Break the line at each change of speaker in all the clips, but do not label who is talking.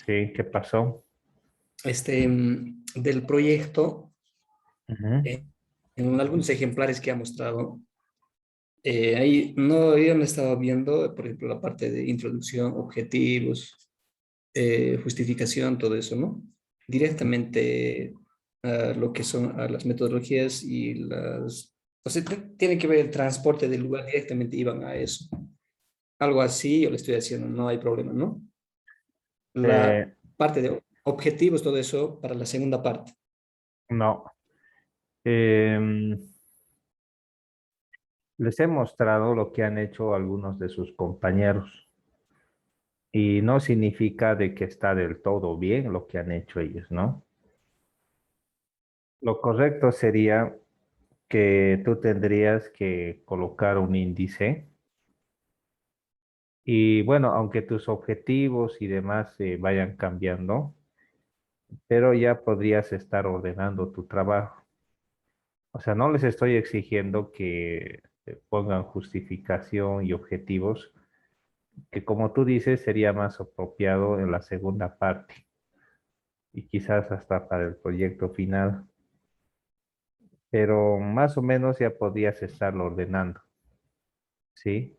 Sí, ¿qué pasó?
Del proyecto,
Ujú.
eh, en algunos ejemplares que ha mostrado, ahí no, yo no estaba viendo, por ejemplo, la parte de introducción, objetivos, justificación, todo eso, ¿no? Directamente a lo que son a las metodologías y las... O sea, tiene que ver el transporte del lugar, directamente iban a eso. Algo así yo le estoy haciendo, no hay problema, ¿no? La
Eh,
parte de objetivos, todo eso, para la segunda parte.
no. Em, Les he mostrado lo que han hecho algunos de sus compañeros y no significa de que está del todo bien lo que han hecho ellos, ¿no? Lo correcto sería que tú tendrías que colocar un índice y bueno, aunque tus objetivos y demás vayan cambiando, pero ya podrías estar ordenando tu trabajo. O sea, no les estoy exigiendo que pongan justificación y objetivos, que como tú dices sería más apropiado en la segunda parte y quizás hasta para el proyecto final, pero más o menos ya podrías estarlo ordenando, ¿sí?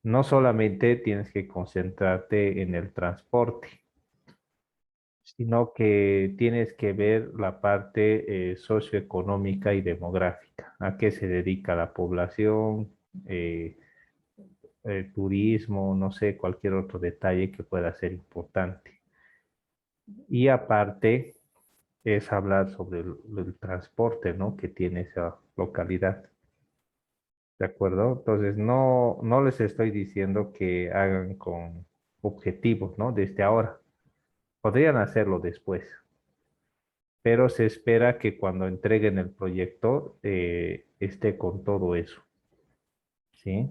No solamente tienes que concentrarte en el transporte, sino que tienes que ver la parte socioeconómica y demográfica, a qué se dedica la población, eh, turismo, no sé, cualquier otro detalle que pueda ser importante. Y aparte es hablar sobre el transporte, ¿no? Que tiene esa localidad, ¿de acuerdo? Entonces, no les estoy diciendo que hagan con objetivos, ¿no? Desde ahora. Podrían hacerlo después, pero se espera que cuando entreguen el proyecto esté con todo eso, ¿sí?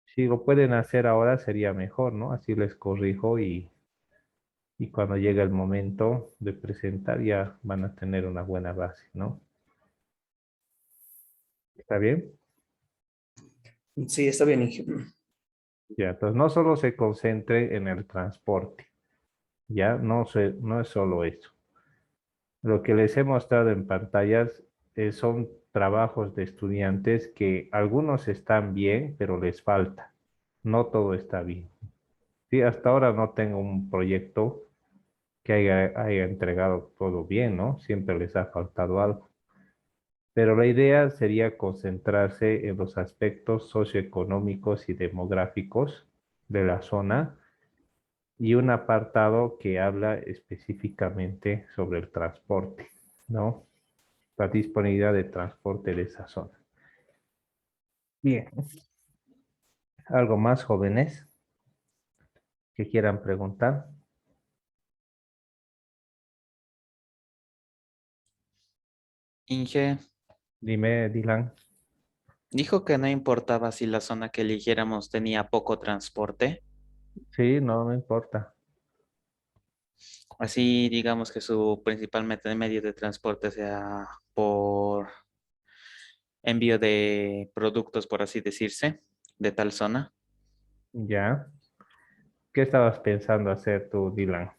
Si lo pueden hacer ahora sería mejor, ¿no? Así les corrijo y cuando llegue el momento de presentar ya van a tener una buena base, ¿no? ¿Está bien?
Sí, está bien, Inge.
Ya, entonces no solo se concentre en el transporte, ya no es solo eso. Lo que les he mostrado en pantallas son trabajos de estudiantes que algunos están bien, pero les falta. No todo está bien. Sí, hasta ahora no tengo un proyecto que haya entregado todo bien, ¿no? Siempre les ha faltado algo. Pero la idea sería concentrarse en los aspectos socioeconómicos y demográficos de la zona y un apartado que habla específicamente sobre el transporte, ¿no? La disponibilidad de transporte de esa zona. Bien, ¿algo más, jóvenes, que quieran preguntar?
Inge
Dime, Dylan.
dijo que no importaba si la zona que eligiéramos tenía poco transporte.
Sí, no me importa.
Así digamos que su principal medio de transporte sea por envío de productos, por así decirse, de tal zona.
Ya. ¿Qué estabas pensando hacer tú, Dylan?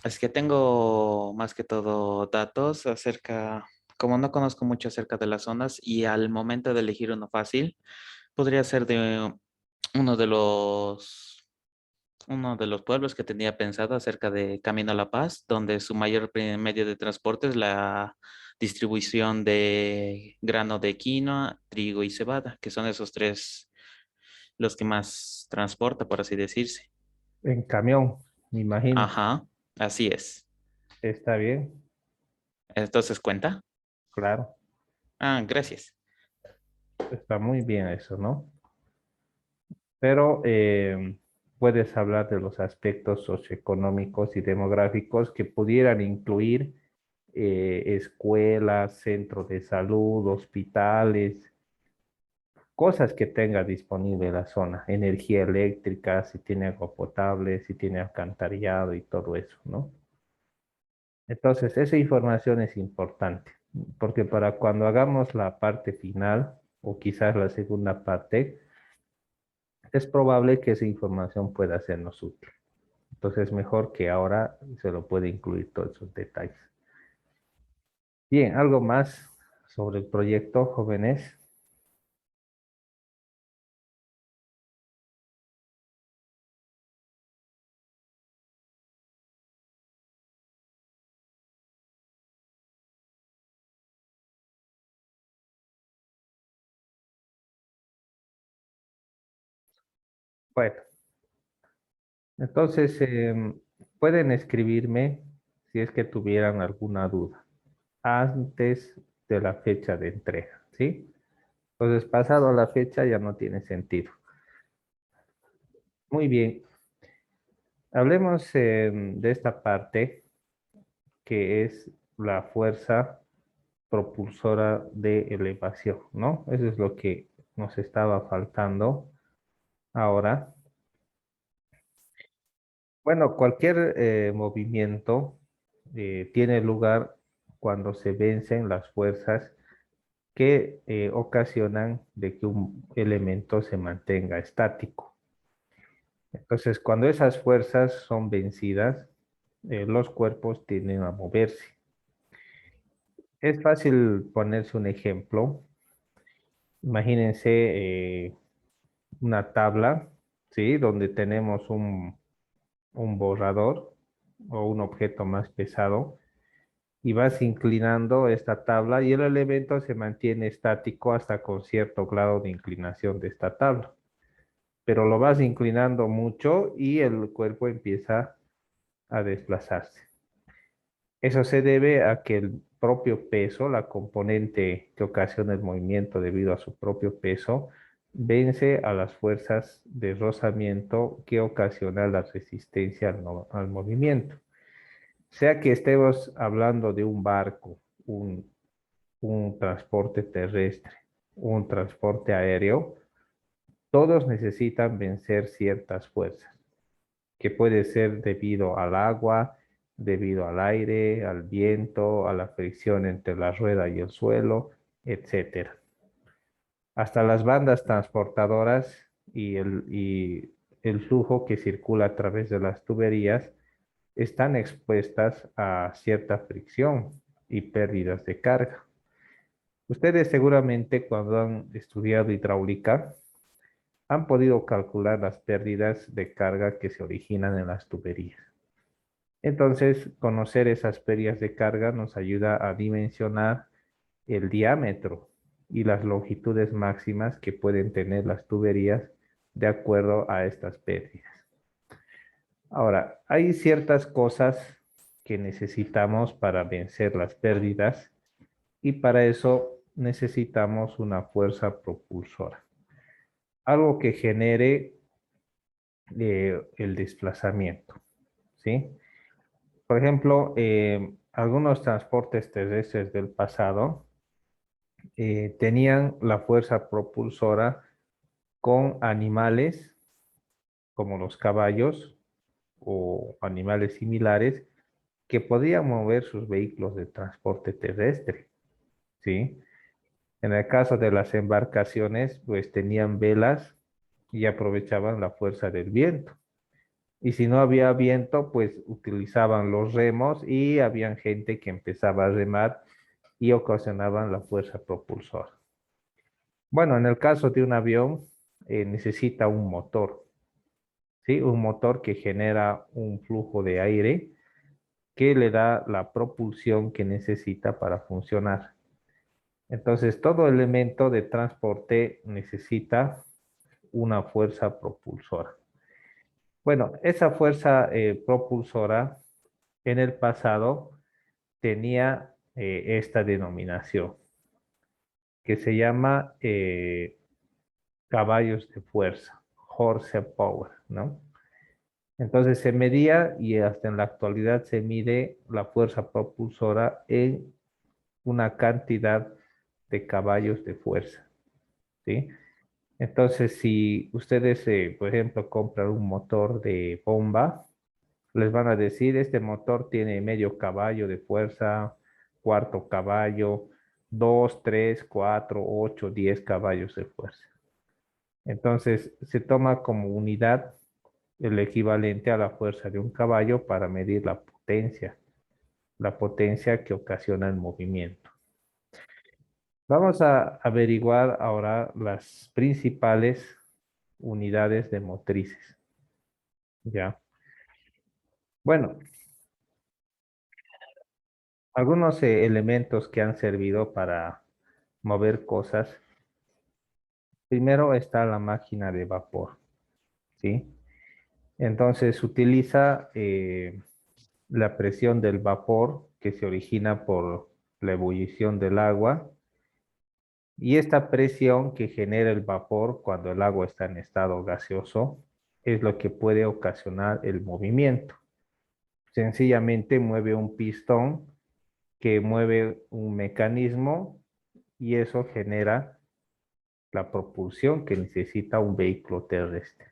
Es que tengo más que todo datos acerca, como no conozco mucho acerca de las zonas y al momento de elegir uno fácil, podría ser de uno de uno de los pueblos que tenía pensado acerca de Camino a La Paz, donde su mayor medio de transporte es la distribución de grano de quinoa, trigo y cebada, que son esos tres los que más transporta, por así decirse.
En camión, me imagino.
Ajá, así es.
Está bien,
Entonces, ¿cuenta?
claro.
Ah, gracias.
Está muy bien eso, ¿no? Pero puedes hablar de los aspectos socioeconómicos y demográficos que pudieran incluir escuelas, centros de salud, hospitales, cosas que tenga disponible la zona, energía eléctrica, si tiene agua potable, si tiene alcantarillado y todo eso, ¿no? Entonces, esa información es importante, porque para cuando hagamos la parte final o quizás la segunda parte, es probable que esa información pueda sernos útil. Entonces, mejor que ahora se lo puede incluir todos esos detalles. Bien, ¿algo más sobre el proyecto, jóvenes? Bueno, entonces pueden escribirme si es que tuvieran alguna duda antes de la fecha de entrega, ¿sí? Entonces, pasado la fecha ya no tiene sentido. Muy bien, hablemos de esta parte que es la fuerza propulsora de elevación, ¿no? Eso es lo que nos estaba faltando ahora. Bueno, cualquier movimiento tiene lugar cuando se vencen las fuerzas que ocasionan de que un elemento se mantenga estático. Entonces, cuando esas fuerzas son vencidas, los cuerpos tienden a moverse. Es fácil ponerse un ejemplo. Imagínense una tabla, ¿sí? Donde tenemos un borrador o un objeto más pesado y vas inclinando esta tabla y el elemento se mantiene estático hasta con cierto grado de inclinación de esta tabla. Pero lo vas inclinando mucho y el cuerpo empieza a desplazarse. Eso se debe a que el propio peso, la componente que ocasiona el movimiento debido a su propio peso, vence a las fuerzas de rozamiento que ocasiona la resistencia al movimiento. Sea que estemos hablando de un barco, un transporte terrestre, un transporte aéreo, todos necesitan vencer ciertas fuerzas, que puede ser debido al agua, debido al aire, al viento, a la fricción entre la rueda y el suelo, etcétera. Hasta las bandas transportadoras y el flujo que circula a través de las tuberías están expuestas a cierta fricción y pérdidas de carga. Ustedes seguramente cuando han estudiado hidráulica han podido calcular las pérdidas de carga que se originan en las tuberías. Entonces, conocer esas pérdidas de carga nos ayuda a dimensionar el diámetro y las longitudes máximas que pueden tener las tuberías de acuerdo a estas pérdidas. Ahora, hay ciertas cosas que necesitamos para vencer las pérdidas y para eso necesitamos una fuerza propulsora. Algo que genere el desplazamiento, ¿sí? Por ejemplo, algunos transportes terrestres del pasado tenían la fuerza propulsora con animales como los caballos o animales similares que podían mover sus vehículos de transporte terrestre, ¿sí? En el caso de las embarcaciones, pues tenían velas y aprovechaban la fuerza del viento. Y si no había viento, pues utilizaban los remos y había gente que empezaba a remar y ocasionaban la fuerza propulsora. Bueno, en el caso de un avión, necesita un motor, ¿sí? Un motor que genera un flujo de aire que le da la propulsión que necesita para funcionar. Entonces, todo elemento de transporte necesita una fuerza propulsora. Bueno, esa fuerza propulsora en el pasado tenía esta denominación que se llama caballos de fuerza, horsepower, ¿no? Entonces se medía y hasta en la actualidad se mide la fuerza propulsora en una cantidad de caballos de fuerza, ¿sí? Entonces, si ustedes, por ejemplo, compran un motor de bomba, les van a decir, este motor tiene medio caballo de fuerza, cuarto caballo, 2, 3, 4, 8, 10 caballos de fuerza. Entonces, se toma como unidad el equivalente a la fuerza de un caballo para medir la potencia que ocasiona el movimiento. Vamos a averiguar ahora las principales unidades de motrices. ¿Ya? Bueno, algunos elementos que han servido para mover cosas. Primero está la máquina de vapor, ¿sí? Entonces utiliza la presión del vapor que se origina por la ebullición del agua y esta presión que genera el vapor cuando el agua está en estado gaseoso es lo que puede ocasionar el movimiento. Sencillamente mueve un pistón que mueve un mecanismo y eso genera la propulsión que necesita un vehículo terrestre.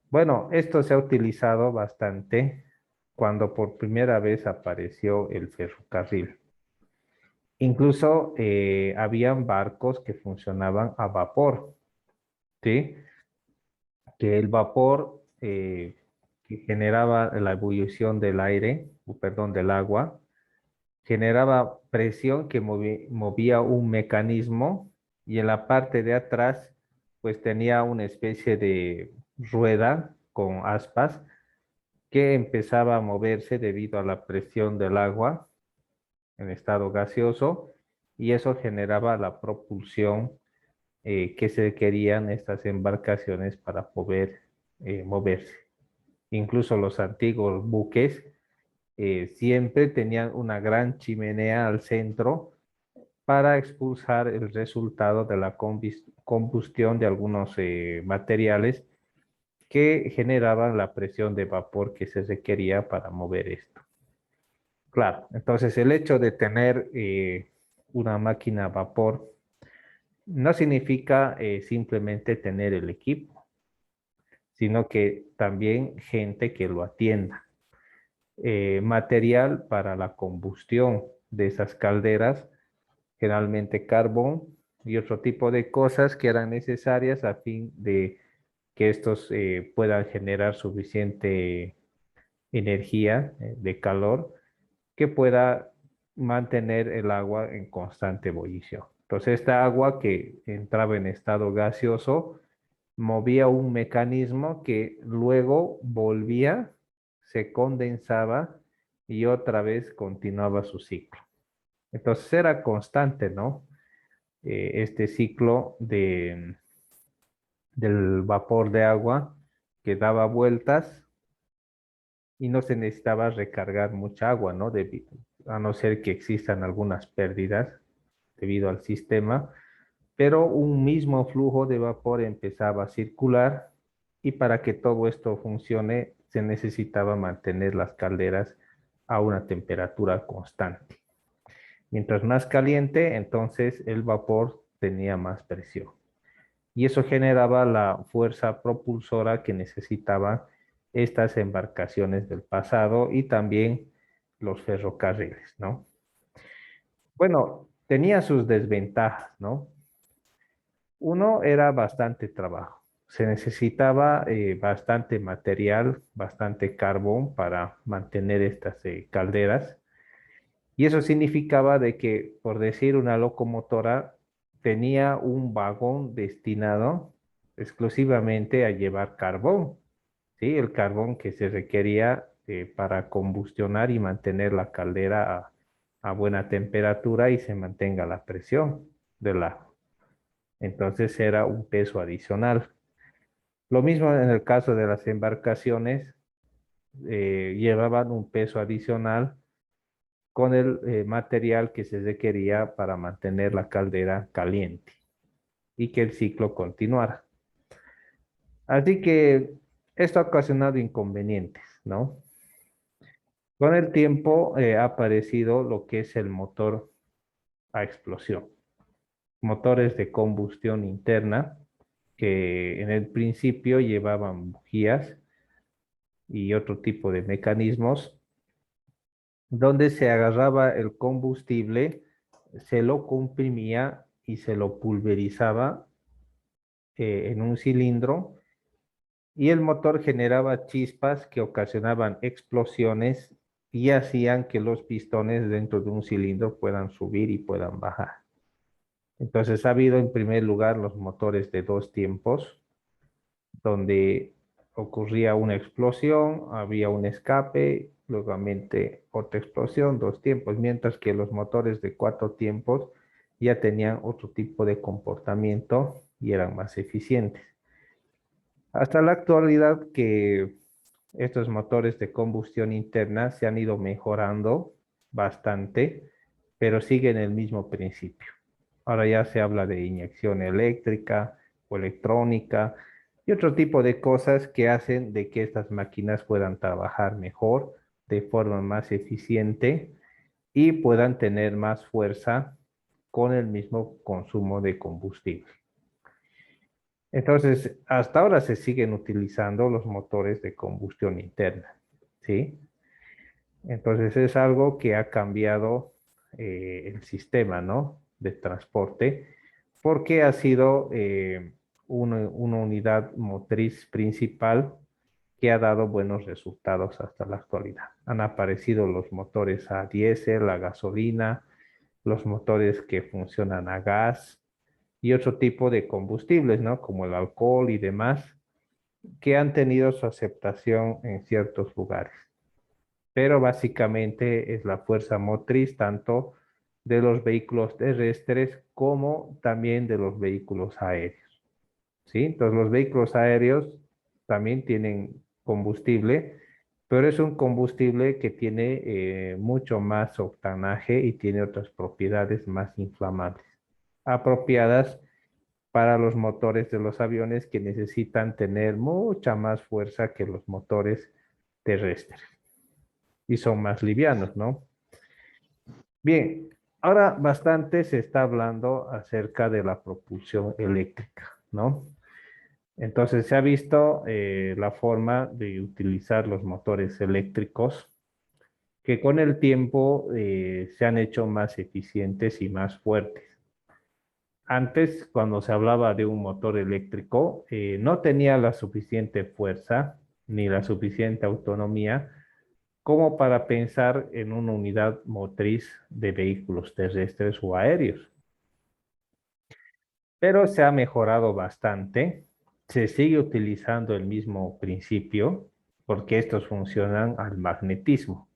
Bueno, esto se ha utilizado bastante cuando por primera vez apareció el ferrocarril. Incluso habían barcos que funcionaban a vapor, ¿sí? Que el vapor que generaba la ebullición del aire, perdón, del agua, generaba presión que movía un mecanismo y en la parte de atrás pues tenía una especie de rueda con aspas que empezaba a moverse debido a la presión del agua en estado gaseoso y eso generaba la propulsión que se requerían estas embarcaciones para poder moverse. Incluso los antiguos buques siempre tenían una gran chimenea al centro para expulsar el resultado de la combustión de algunos materiales que generaban la presión de vapor que se requería para mover esto. Claro, entonces el hecho de tener una máquina a vapor no significa simplemente tener el equipo, sino que también gente que lo atienda. Material para la combustión de esas calderas, generalmente carbón y otro tipo de cosas que eran necesarias a fin de que estos puedan generar suficiente energía de calor que pueda mantener el agua en constante ebullición. Entonces, esta agua que entraba en estado gaseoso movía un mecanismo que luego volvía, se condensaba y otra vez continuaba su ciclo. Entonces era constante, ¿no? Este ciclo del vapor de agua que daba vueltas y no se necesitaba recargar mucha agua, ¿no? A no ser que existan algunas pérdidas debido al sistema, pero un mismo flujo de vapor empezaba a circular y para que todo esto funcione se necesitaba mantener las calderas a una temperatura constante. Mientras más caliente, entonces el vapor tenía más presión. Y eso generaba la fuerza propulsora que necesitaban estas embarcaciones del pasado y también los ferrocarriles, ¿no? Bueno, tenía sus desventajas, ¿no? Uno era bastante trabajo. Se necesitaba bastante material, bastante carbón para mantener estas calderas. Y eso significaba de que, por decir, una locomotora tenía un vagón destinado exclusivamente a llevar carbón, ¿sí? El carbón que se requería para combustionar y mantener la caldera a buena temperatura y se mantenga la presión del agua. Entonces era un peso adicional. Lo mismo en el caso de las embarcaciones, llevaban un peso adicional con el material que se requería para mantener la caldera caliente y que el ciclo continuara. Así que esto ha ocasionado inconvenientes, ¿no? Con el tiempo ha aparecido lo que es el motor a explosión. Motores de combustión interna que en el principio llevaban bujías y otro tipo de mecanismos donde se agarraba el combustible, se lo comprimía y se lo pulverizaba en un cilindro y el motor generaba chispas que ocasionaban explosiones y hacían que los pistones dentro de un cilindro puedan subir y puedan bajar. Entonces ha habido en primer lugar los motores de 2 tiempos, donde ocurría una explosión, había un escape, luego otra explosión, 2 tiempos, mientras que los motores de 4 tiempos ya tenían otro tipo de comportamiento y eran más eficientes. Hasta la actualidad que estos motores de combustión interna se han ido mejorando bastante, pero siguen el mismo principio. Ahora ya se habla de inyección eléctrica o electrónica y otro tipo de cosas que hacen de que estas máquinas puedan trabajar mejor, de forma más eficiente y puedan tener más fuerza con el mismo consumo de combustible. Entonces, hasta ahora se siguen utilizando los motores de combustión interna, ¿sí? Entonces es algo que ha cambiado el sistema, ¿no? De transporte, porque ha sido una unidad motriz principal que ha dado buenos resultados hasta la actualidad. Han aparecido los motores a diésel, a gasolina, los motores que funcionan a gas y otro tipo de combustibles, ¿no? Como el alcohol y demás, que han tenido su aceptación en ciertos lugares. Pero básicamente es la fuerza motriz tanto de los vehículos terrestres como también de los vehículos aéreos, ¿sí? Entonces los vehículos aéreos también tienen combustible, pero es un combustible que tiene mucho más octanaje y tiene otras propiedades más inflamables, apropiadas para los motores de los aviones que necesitan tener mucha más fuerza que los motores terrestres y son más livianos, ¿no? Bien, ahora bastante se está hablando acerca de la propulsión eléctrica, ¿no? Entonces se ha visto la forma de utilizar los motores eléctricos que con el tiempo se han hecho más eficientes y más fuertes. Antes, cuando se hablaba de un motor eléctrico, no tenía la suficiente fuerza ni la suficiente autonomía como para pensar en una unidad motriz de vehículos terrestres o aéreos. Pero se ha mejorado bastante, se sigue utilizando el mismo principio porque estos funcionan al magnetismo,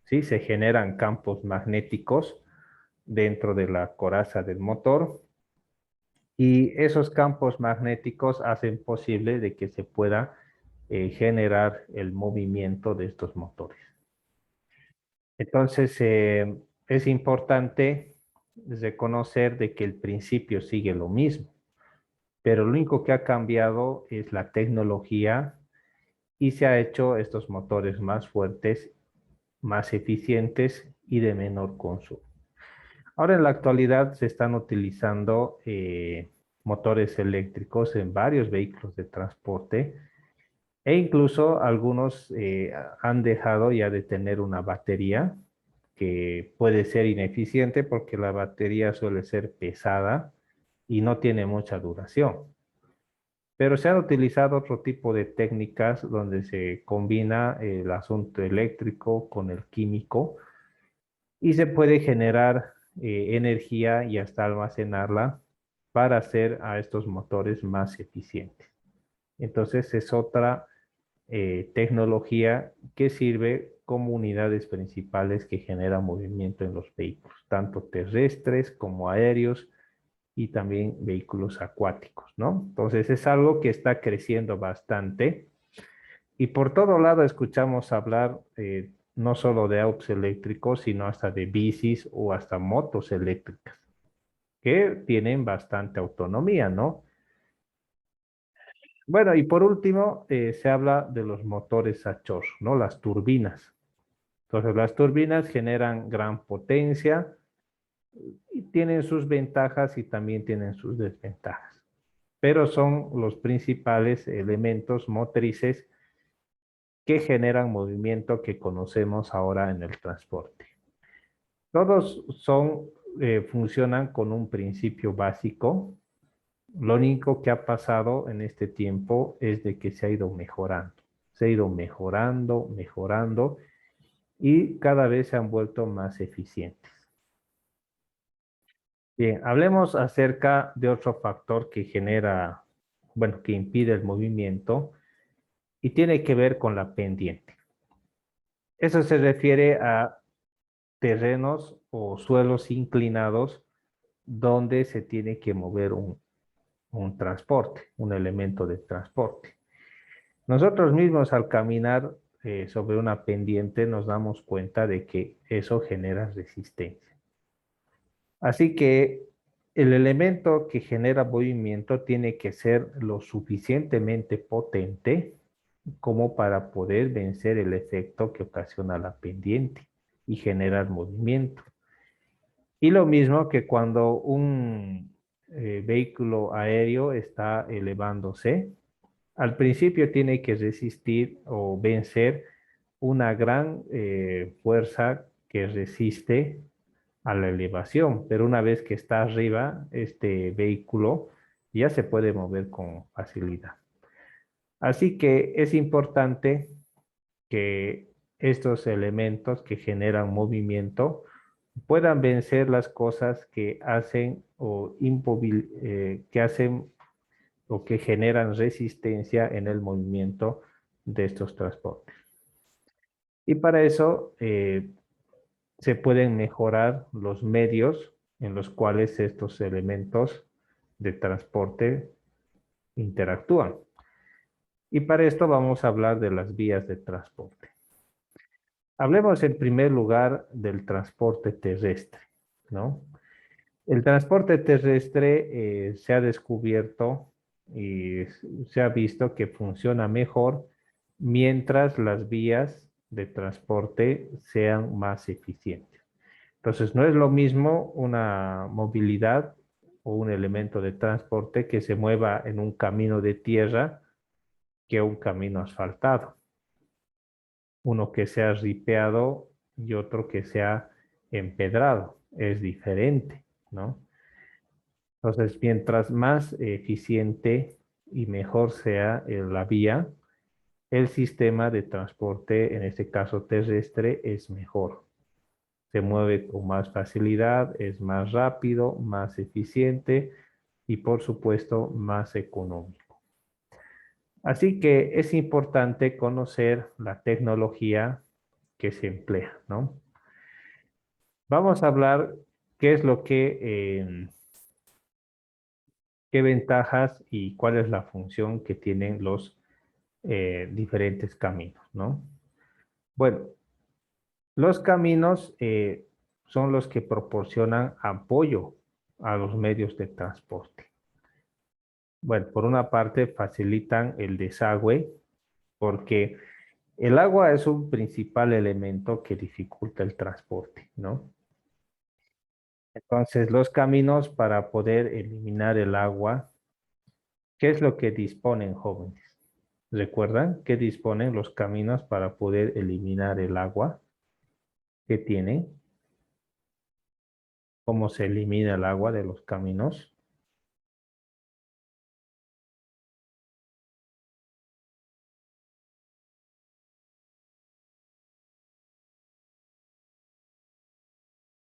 ¿sí? Se generan campos magnéticos dentro de la coraza del motor y esos campos magnéticos hacen posible de que se pueda generar el movimiento de estos motores. Entonces, es importante reconocer de que el principio sigue lo mismo, pero lo único que ha cambiado es la tecnología y se ha hecho estos motores más fuertes, más eficientes y de menor consumo. Ahora en la actualidad se están utilizando motores eléctricos en varios vehículos de transporte e incluso algunos han dejado ya de tener una batería que puede ser ineficiente porque la batería suele ser pesada y no tiene mucha duración. Pero se han utilizado otro tipo de técnicas donde se combina el asunto eléctrico con el químico y se puede generar energía y hasta almacenarla para hacer a estos motores más eficientes. Entonces es otra tecnología que sirve como unidades principales que generan movimiento en los vehículos, tanto terrestres como aéreos y también vehículos acuáticos, ¿no? Entonces es algo que está creciendo bastante y por todo lado escuchamos hablar no solo de autos eléctricos, sino hasta de bicis o hasta motos eléctricas que tienen bastante autonomía, ¿no? Bueno, y por último, se habla de los motores a chorro, ¿no? Las turbinas. Entonces, las turbinas generan gran potencia y tienen sus ventajas y también tienen sus desventajas, pero son los principales elementos motrices que generan movimiento que conocemos ahora en el transporte. Todos funcionan con un principio básico Lo único que ha pasado en este tiempo es de que se ha ido mejorando. Se ha ido mejorando, mejorando y cada vez se han vuelto más eficientes. Bien, hablemos acerca de otro factor que genera, bueno, que impide el movimiento y tiene que ver con la pendiente. Eso se refiere a terrenos o suelos inclinados donde se tiene que mover un transporte, un elemento de transporte. Nosotros mismos al caminar sobre una pendiente nos damos cuenta de que eso genera resistencia. Así que el elemento que genera movimiento tiene que ser lo suficientemente potente como para poder vencer el efecto que ocasiona la pendiente y generar movimiento. Y lo mismo que cuando un vehículo aéreo está elevándose, al principio tiene que resistir o vencer una gran fuerza que resiste a la elevación, pero una vez que está arriba, este vehículo ya se puede mover con facilidad. Así que es importante que estos elementos que generan movimiento puedan vencer las cosas que hacen que hacen o que generan resistencia en el movimiento de estos transportes. Y para eso se pueden mejorar los medios en los cuales estos elementos de transporte interactúan. Y para esto vamos a hablar de las vías de transporte. Hablemos en primer lugar del transporte terrestre, ¿no? El transporte terrestre se ha descubierto y se ha visto que funciona mejor mientras las vías de transporte sean más eficientes. Entonces, no es lo mismo una movilidad o un elemento de transporte que se mueva en un camino de tierra que un camino asfaltado. Uno que sea ripeado y otro que sea empedrado. Es diferente, ¿no? Entonces, mientras más eficiente y mejor sea la vía, el sistema de transporte, en este caso terrestre, es mejor. Se mueve con más facilidad, es más rápido, más eficiente y por supuesto más económico. Así que es importante conocer la tecnología que se emplea, ¿no? Vamos a hablar qué es lo que, qué ventajas y cuál es la función que tienen los diferentes caminos, ¿no? Bueno, los caminos son los que proporcionan apoyo a los medios de transporte. Bueno, por una parte facilitan el desagüe porque el agua es un principal elemento que dificulta el transporte, ¿no? Entonces, los caminos para poder eliminar el agua, ¿qué es lo que disponen, jóvenes? ¿Recuerdan qué disponen los caminos para poder eliminar el agua que tienen? ¿Cómo se elimina el agua de los caminos?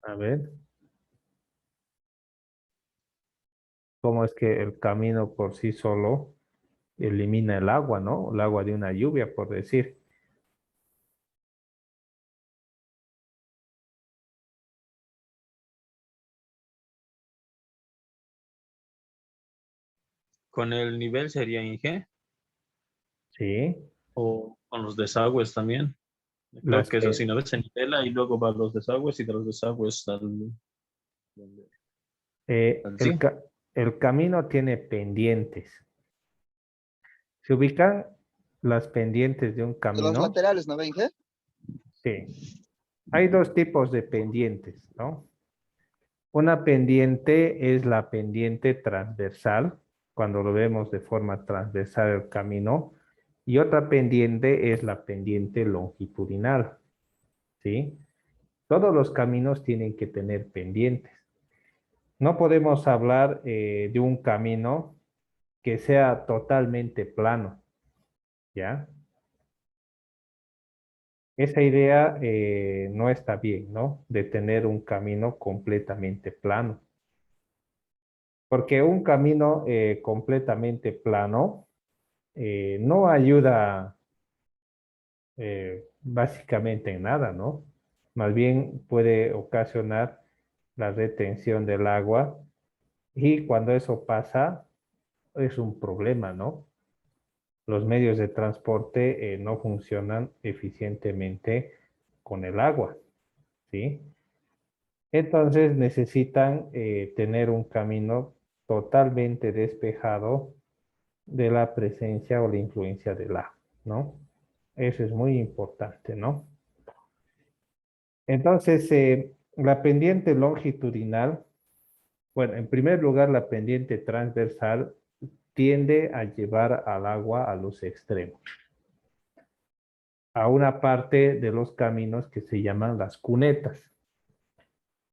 A ver, ¿cómo es que el camino por sí solo elimina el agua, ¿no? El agua de una lluvia, por decir.
Con el nivel sería Inge
Sí,
o con los desagües también. Creo
las
que es así,
que...
una vez se nivela y luego va a los desagües y de los desagües al
el,
sí.
el camino tiene pendientes. ¿Se ubican las pendientes de un
De los
camino?
laterales, ¿no ven? ¿Qué?
Sí. Hay dos tipos de pendientes, ¿no? Una pendiente es la pendiente transversal, cuando lo vemos de forma transversal el camino, y otra pendiente es la pendiente longitudinal, ¿sí? Todos los caminos tienen que tener pendientes. No podemos hablar de un camino que sea totalmente plano, ¿ya? Esa idea no está bien, ¿no? De tener un camino completamente plano. Porque un camino completamente plano no ayuda básicamente en nada, ¿no? Más bien puede ocasionar la retención del agua y cuando eso pasa es un problema, ¿no? Los medios de transporte no funcionan eficientemente con el agua, ¿sí? Entonces necesitan tener un camino totalmente despejado de la presencia o la influencia del agua, ¿no? Eso es muy importante, ¿no? Entonces, la pendiente longitudinal, bueno, en primer lugar, la pendiente transversal tiende a llevar al agua a los extremos, a una parte de los caminos que se llaman las cunetas.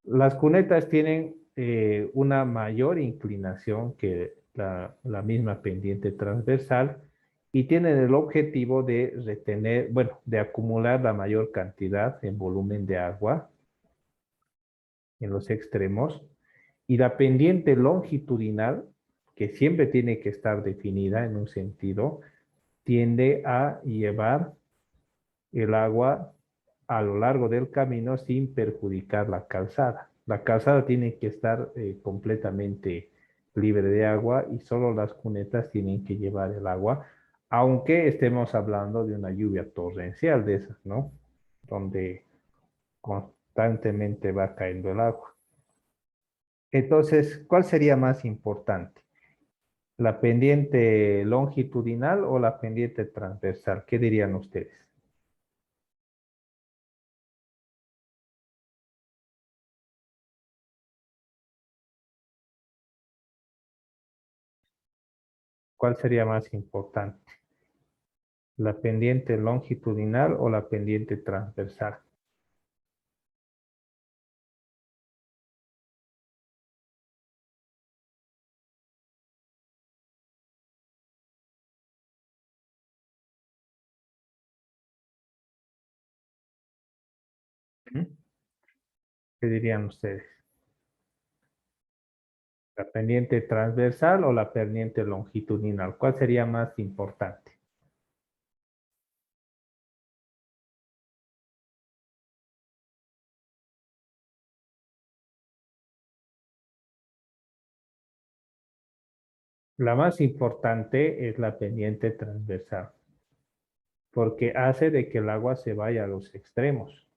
Las cunetas tienen una mayor inclinación que la misma pendiente transversal y tienen el objetivo de retener, bueno, de acumular la mayor cantidad en volumen de agua en los extremos. Y la pendiente longitudinal, que siempre tiene que estar definida en un sentido, tiende a llevar el agua a lo largo del camino sin perjudicar la calzada. La calzada tiene que estar completamente libre de agua y solo las cunetas tienen que llevar el agua, aunque estemos hablando de una lluvia torrencial de esas, ¿no? Donde constantemente va cayendo el agua. Entonces, ¿cuál sería más importante? ¿La pendiente longitudinal o la pendiente transversal? ¿Qué dirían ustedes? ¿Cuál sería más importante? ¿La pendiente longitudinal o la pendiente transversal? ¿Mm? ¿Qué dirían ustedes? ¿La pendiente transversal o la pendiente longitudinal? ¿Cuál sería más importante? La más importante es la pendiente transversal, porque hace de que el agua se vaya a los extremos,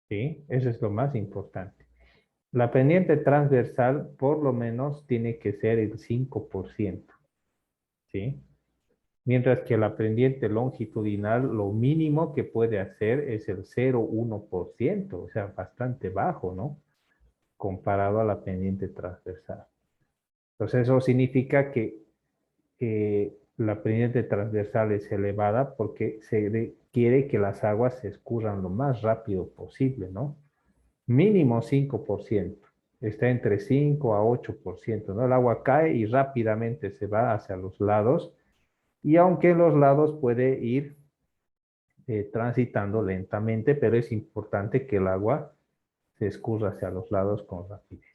¿sí? Eso es lo más importante. La pendiente transversal por lo menos tiene que ser el 5%, ¿sí? Mientras que la pendiente longitudinal lo mínimo que puede hacer es el 0,1%, o sea, bastante bajo, ¿no? Comparado a la pendiente transversal. Entonces eso significa que la pendiente transversal es elevada porque se quiere que las aguas se escurran lo más rápido posible, ¿no? Mínimo 5%. Está entre 5 a 8%, ¿no? El agua cae y rápidamente se va hacia los lados. Y aunque en los lados puede ir transitando lentamente, pero es importante que el agua se escurra hacia los lados con rapidez.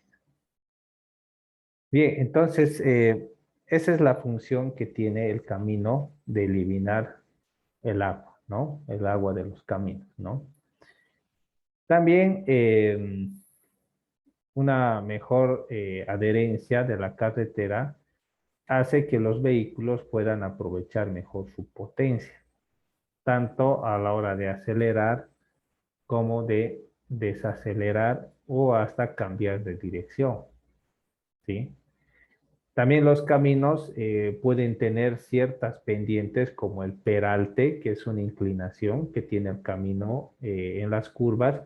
Bien, entonces esa es la función que tiene el camino de eliminar el agua, ¿no? El agua de los caminos, ¿no? También una mejor adherencia de la carretera hace que los vehículos puedan aprovechar mejor su potencia, tanto a la hora de acelerar como de desacelerar o hasta cambiar de dirección, ¿sí? También los caminos pueden tener ciertas pendientes como el peralte, que es una inclinación que tiene el camino en las curvas,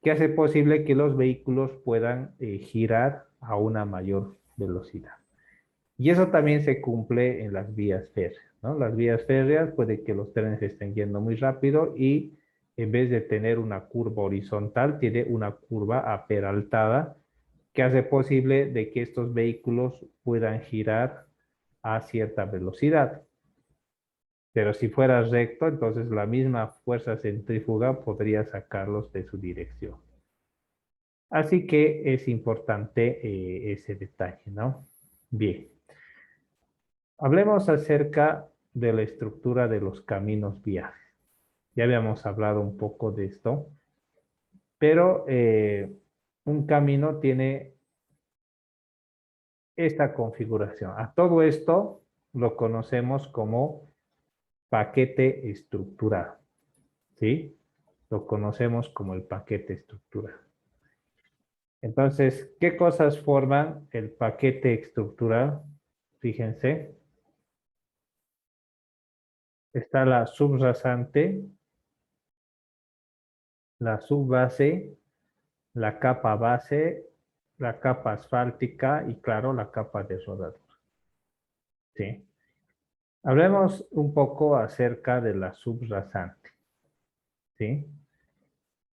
que hace posible que los vehículos puedan girar a una mayor velocidad. Y eso también se cumple en las vías férreas, ¿no? Las vías férreas puede que los trenes estén yendo muy rápido y en vez de tener una curva horizontal, tiene una curva aperaltada que hace posible de que estos vehículos puedan girar a cierta velocidad. Pero si fuera recto, entonces la misma fuerza centrífuga podría sacarlos de su dirección. Así que es importante ese detalle, ¿no? Bien. Hablemos acerca de la estructura de los caminos viales. Ya habíamos hablado un poco de esto, pero un camino tiene esta configuración. A todo esto lo conocemos como paquete estructural, ¿sí? Lo conocemos como el paquete estructural. Entonces, ¿qué cosas forman el paquete estructural? Fíjense. Está la subrasante, la subbase, la capa base, la capa asfáltica y, claro, la capa de rodadura. ¿Sí? Hablemos un poco acerca de la subrasante. ¿Sí?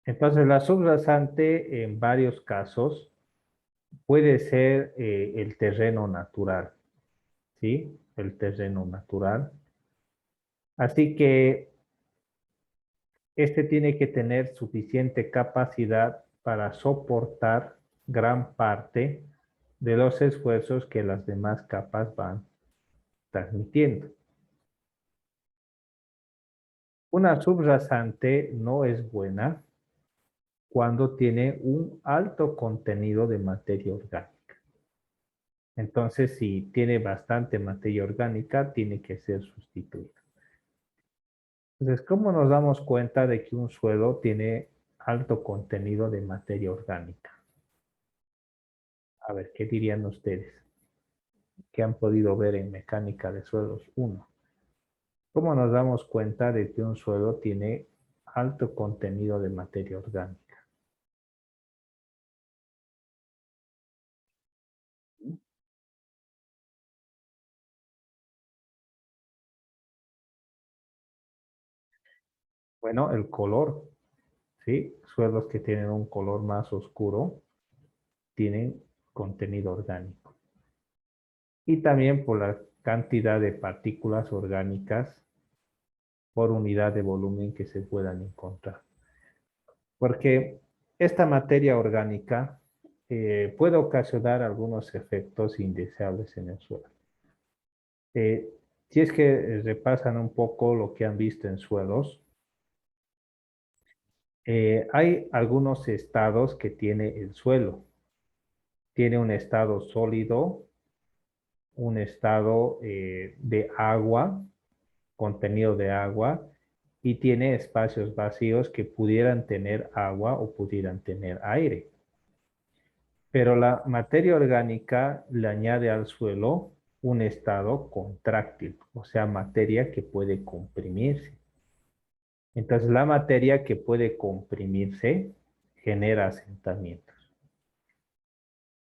Entonces, la subrasante en varios casos puede ser el terreno natural. ¿Sí? El terreno natural. Así que este tiene que tener suficiente capacidad para soportar gran parte de los esfuerzos que las demás capas van transmitiendo. Una subrasante no es buena cuando tiene un alto contenido de materia orgánica. Entonces, si tiene bastante materia orgánica, tiene que ser sustituida. Entonces, ¿cómo nos damos cuenta de que un suelo tiene alto contenido de materia orgánica? A ver, ¿qué dirían ustedes? ¿Qué han podido ver en mecánica de suelos 1? ¿Cómo nos damos cuenta de que un suelo tiene alto contenido de materia orgánica? Bueno, el color, ¿sí? Suelos que tienen un color más oscuro tienen contenido orgánico. Y también por la cantidad de partículas orgánicas por unidad de volumen que se puedan encontrar. Porque esta materia orgánica puede ocasionar algunos efectos indeseables en el suelo. Si es que repasan un poco lo que han visto en suelos, hay algunos estados que tiene el suelo. Tiene un estado sólido, un estado de agua, contenido de agua, y tiene espacios vacíos que pudieran tener agua o pudieran tener aire. Pero la materia orgánica le añade al suelo un estado contráctil, o sea, materia que puede comprimirse. Entonces, la materia que puede comprimirse genera asentamientos.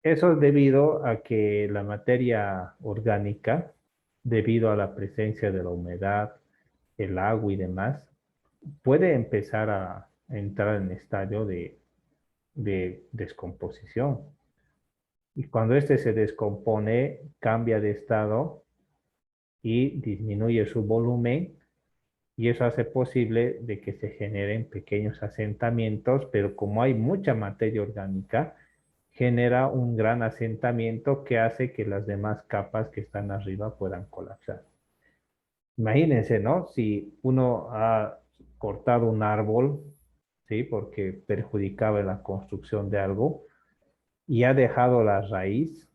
Eso es debido a que la materia orgánica, debido a la presencia de la humedad, el agua y demás, puede empezar a entrar en estadio de descomposición. Y cuando este se descompone, cambia de estado y disminuye su volumen, y eso hace posible de que se generen pequeños asentamientos, pero como hay mucha materia orgánica, genera un gran asentamiento que hace que las demás capas que están arriba puedan colapsar. Imagínense, ¿no? Si uno ha cortado un árbol, ¿sí? Porque perjudicaba la construcción de algo, y ha dejado la raíz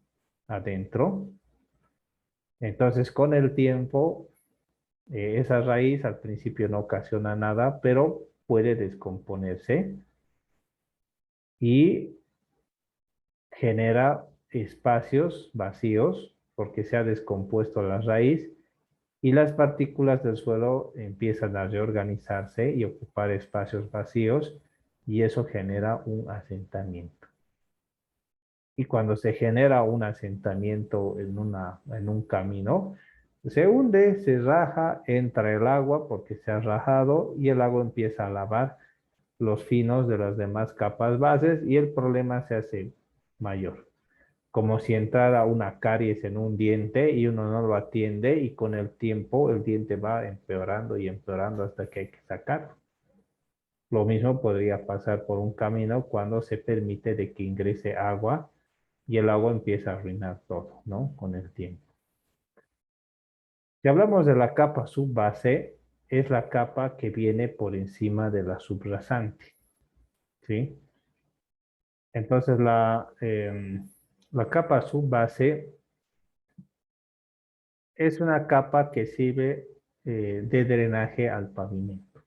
adentro. Entonces, con el tiempo, esa raíz al principio no ocasiona nada, pero puede descomponerse y genera espacios vacíos porque se ha descompuesto la raíz y las partículas del suelo empiezan a reorganizarse y ocupar espacios vacíos y eso genera un asentamiento. Y cuando se genera un asentamiento en un camino, se hunde, se raja, entra el agua porque se ha rajado y el agua empieza a lavar los finos de las demás capas bases y el problema se hace mayor. como si entrara una caries en un diente y uno no lo atiende y con el tiempo el diente va empeorando y empeorando hasta que hay que sacarlo. Lo mismo podría pasar por un camino cuando se permite de que ingrese agua y el agua empieza a arruinar todo, ¿no? Con el tiempo. Si hablamos de la capa subbase, es la capa que viene por encima de la subrasante, ¿sí? Entonces la capa subbase es una capa que sirve de drenaje al pavimento,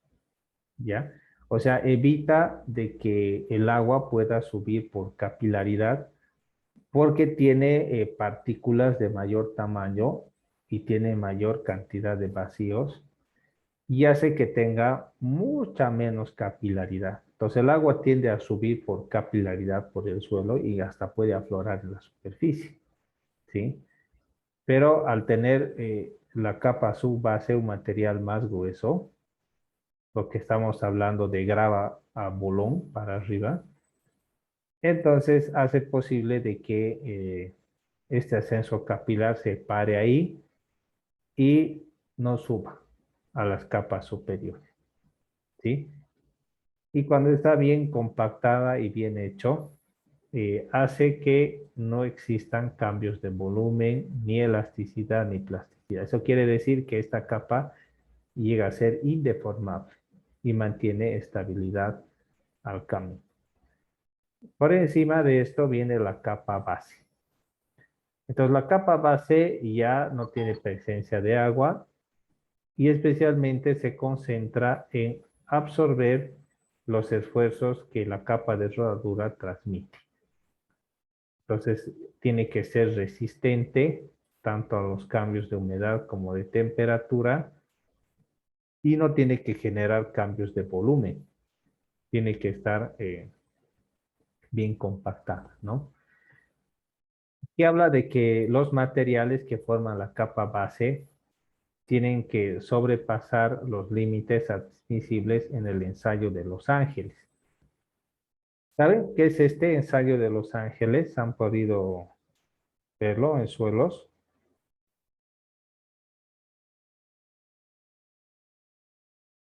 ¿ya? O sea, evita de que el agua pueda subir por capilaridad porque tiene partículas de mayor tamaño y tiene mayor cantidad de vacíos y hace que tenga mucha menos capilaridad. Entonces el agua tiende a subir por capilaridad por el suelo y hasta puede aflorar en la superficie, ¿sí? Pero al tener la capa subbase un material más grueso, lo que estamos hablando de grava a bolón para arriba, entonces hace posible de que este ascenso capilar se pare ahí y no suba a las capas superiores, ¿sí? Y cuando está bien compactada y bien hecho, hace que no existan cambios de volumen, ni elasticidad, ni plasticidad. Eso quiere decir que esta capa llega a ser indeformable y mantiene estabilidad al camino. Por encima de esto viene la capa base. Entonces la capa base ya no tiene presencia de agua y especialmente se concentra en absorber los esfuerzos que la capa de rodadura transmite. Entonces tiene que ser resistente tanto a los cambios de humedad como de temperatura y no tiene que generar cambios de volumen. Tiene que estar bien compactada, ¿no? Y habla de que los materiales que forman la capa base tienen que sobrepasar los límites admisibles en el ensayo de Los Ángeles. ¿Saben qué es este ensayo de Los Ángeles? ¿Han podido verlo en suelos?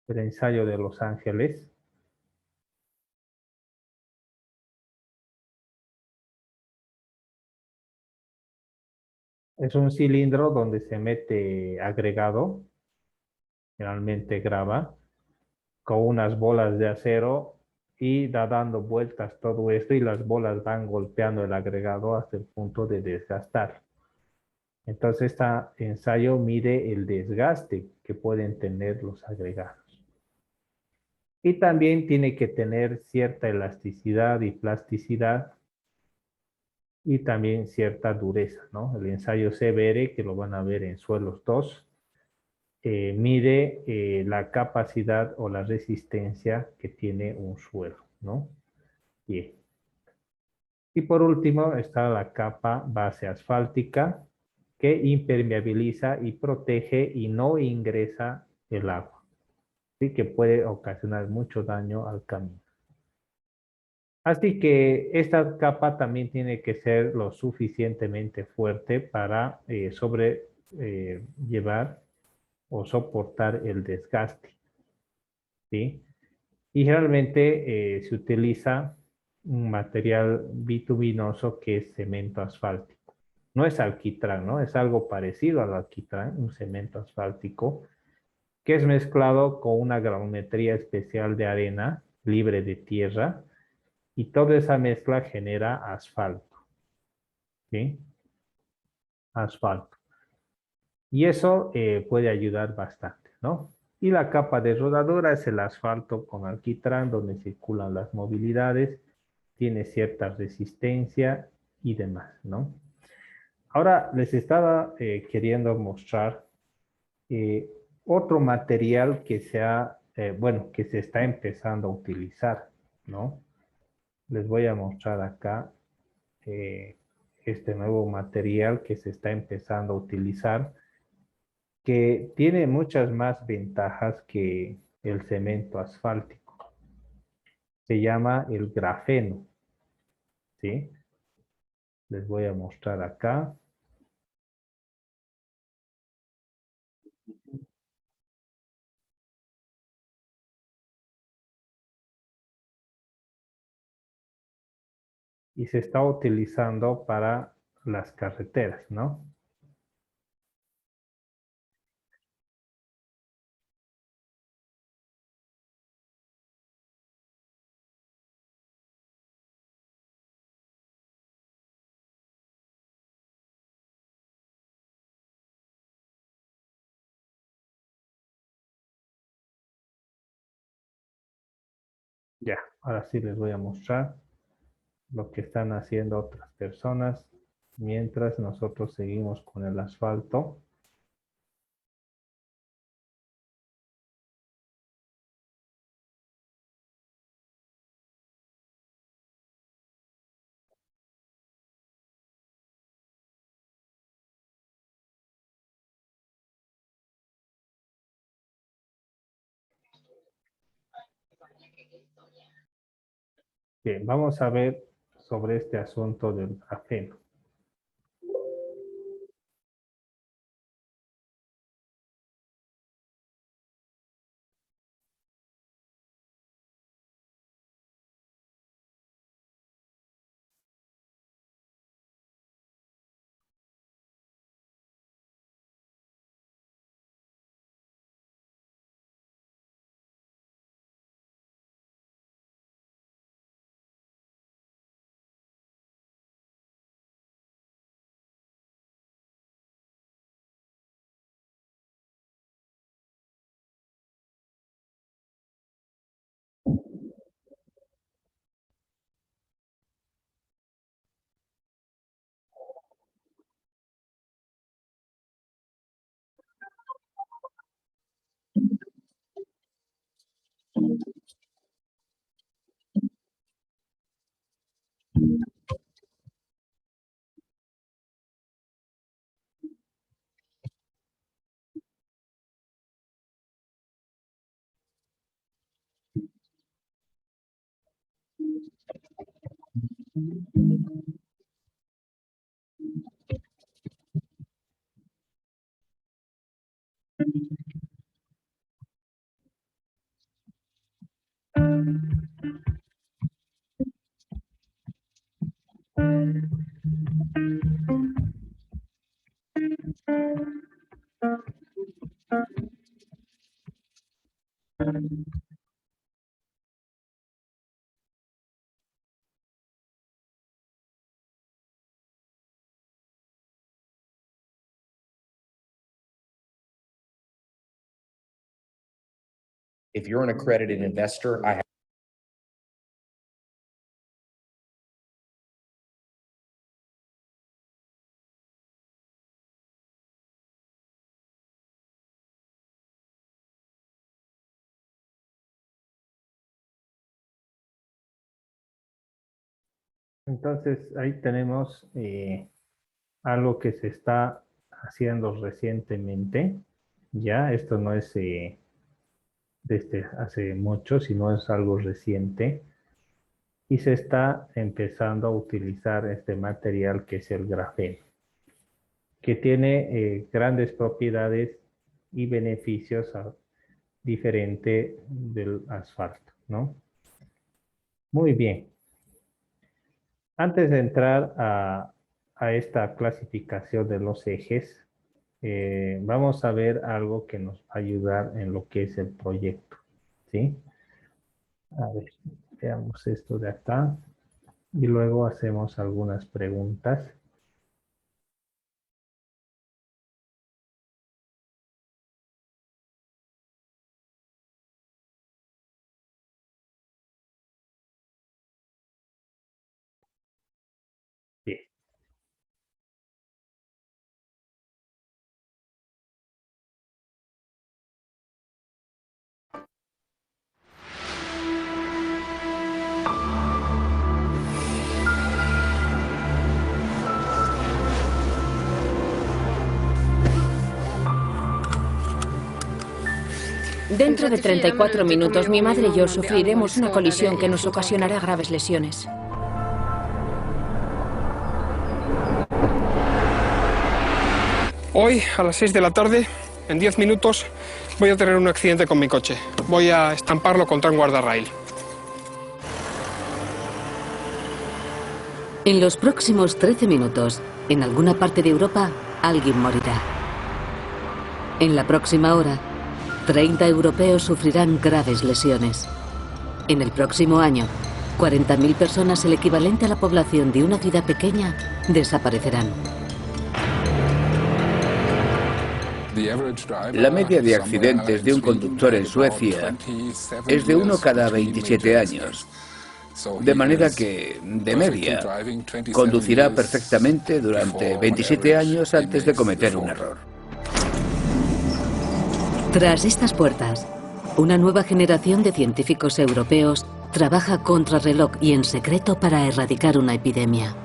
El ensayo de Los Ángeles. Es un cilindro donde se mete agregado, generalmente grava, con unas bolas de acero y da dando vueltas todo esto y las bolas van golpeando el agregado hasta el punto de desgastar. Entonces, este ensayo mide el desgaste que pueden tener los agregados. Y también tiene que tener cierta elasticidad y plasticidad y también cierta dureza, ¿no? El ensayo CBR, que lo van a ver en suelos 2, mide la capacidad o la resistencia que tiene un suelo, ¿no? Bien. Y por último está la capa base asfáltica que impermeabiliza y protege y no ingresa el agua, ¿sí? Que puede ocasionar mucho daño al camino. Así que esta capa también tiene que ser lo suficientemente fuerte para llevar o soportar el desgaste, ¿sí? Y generalmente se utiliza un material bituminoso que es cemento asfáltico. No es alquitrán, ¿no? Es algo parecido al alquitrán, un cemento asfáltico, que es mezclado con una granulometría especial de arena libre de tierra y toda esa mezcla genera asfalto, ¿sí? Asfalto. Y eso puede ayudar bastante, ¿no? Y la capa de rodadura es el asfalto con alquitrán donde circulan las movilidades, tiene cierta resistencia y demás, ¿no? Ahora les estaba queriendo mostrar eh, otro material que que se está empezando a utilizar, ¿no? Les voy a mostrar acá este nuevo material que se está empezando a utilizar, que tiene muchas más ventajas que el cemento asfáltico. Se llama el grafeno, ¿sí? Les voy a mostrar acá. Y se está utilizando para las carreteras, ¿no? Ya, ahora sí les voy a mostrar lo que están haciendo otras personas mientras nosotros seguimos con el asfalto. Bien, vamos a ver sobre este asunto del grafeno.
If you're an accredited investor, I have
Entonces ahí tenemos algo que se está haciendo recientemente. Ya, esto no es desde hace mucho, sino es algo reciente. Y se está empezando a utilizar este material que es el grafeno, que tiene grandes propiedades y beneficios diferente del asfalto, ¿no? Muy bien. Antes de entrar a esta clasificación de los ejes, vamos a ver algo que nos va a ayudar en lo que es el proyecto, ¿sí? A ver, veamos esto de acá y luego hacemos algunas preguntas. Bien.
Dentro de 34 minutos, mi madre y yo sufriremos una colisión que nos ocasionará graves lesiones.
Hoy, a las 6 de la tarde, en 10 minutos, voy a tener un accidente con mi coche. Voy a estamparlo contra un guardarraíl.
En los próximos 13 minutos, en alguna parte de Europa, alguien morirá. En la próxima hora, 30 europeos sufrirán graves lesiones. En el próximo año, 40.000 personas, el equivalente a la población de una ciudad pequeña, desaparecerán.
La media de accidentes de un conductor en Suecia es de 1 cada 27 años. De manera que, de media, conducirá perfectamente durante 27 años antes de cometer un error.
Tras estas puertas, una nueva generación de científicos europeos trabaja contrarreloj y en secreto para erradicar una epidemia.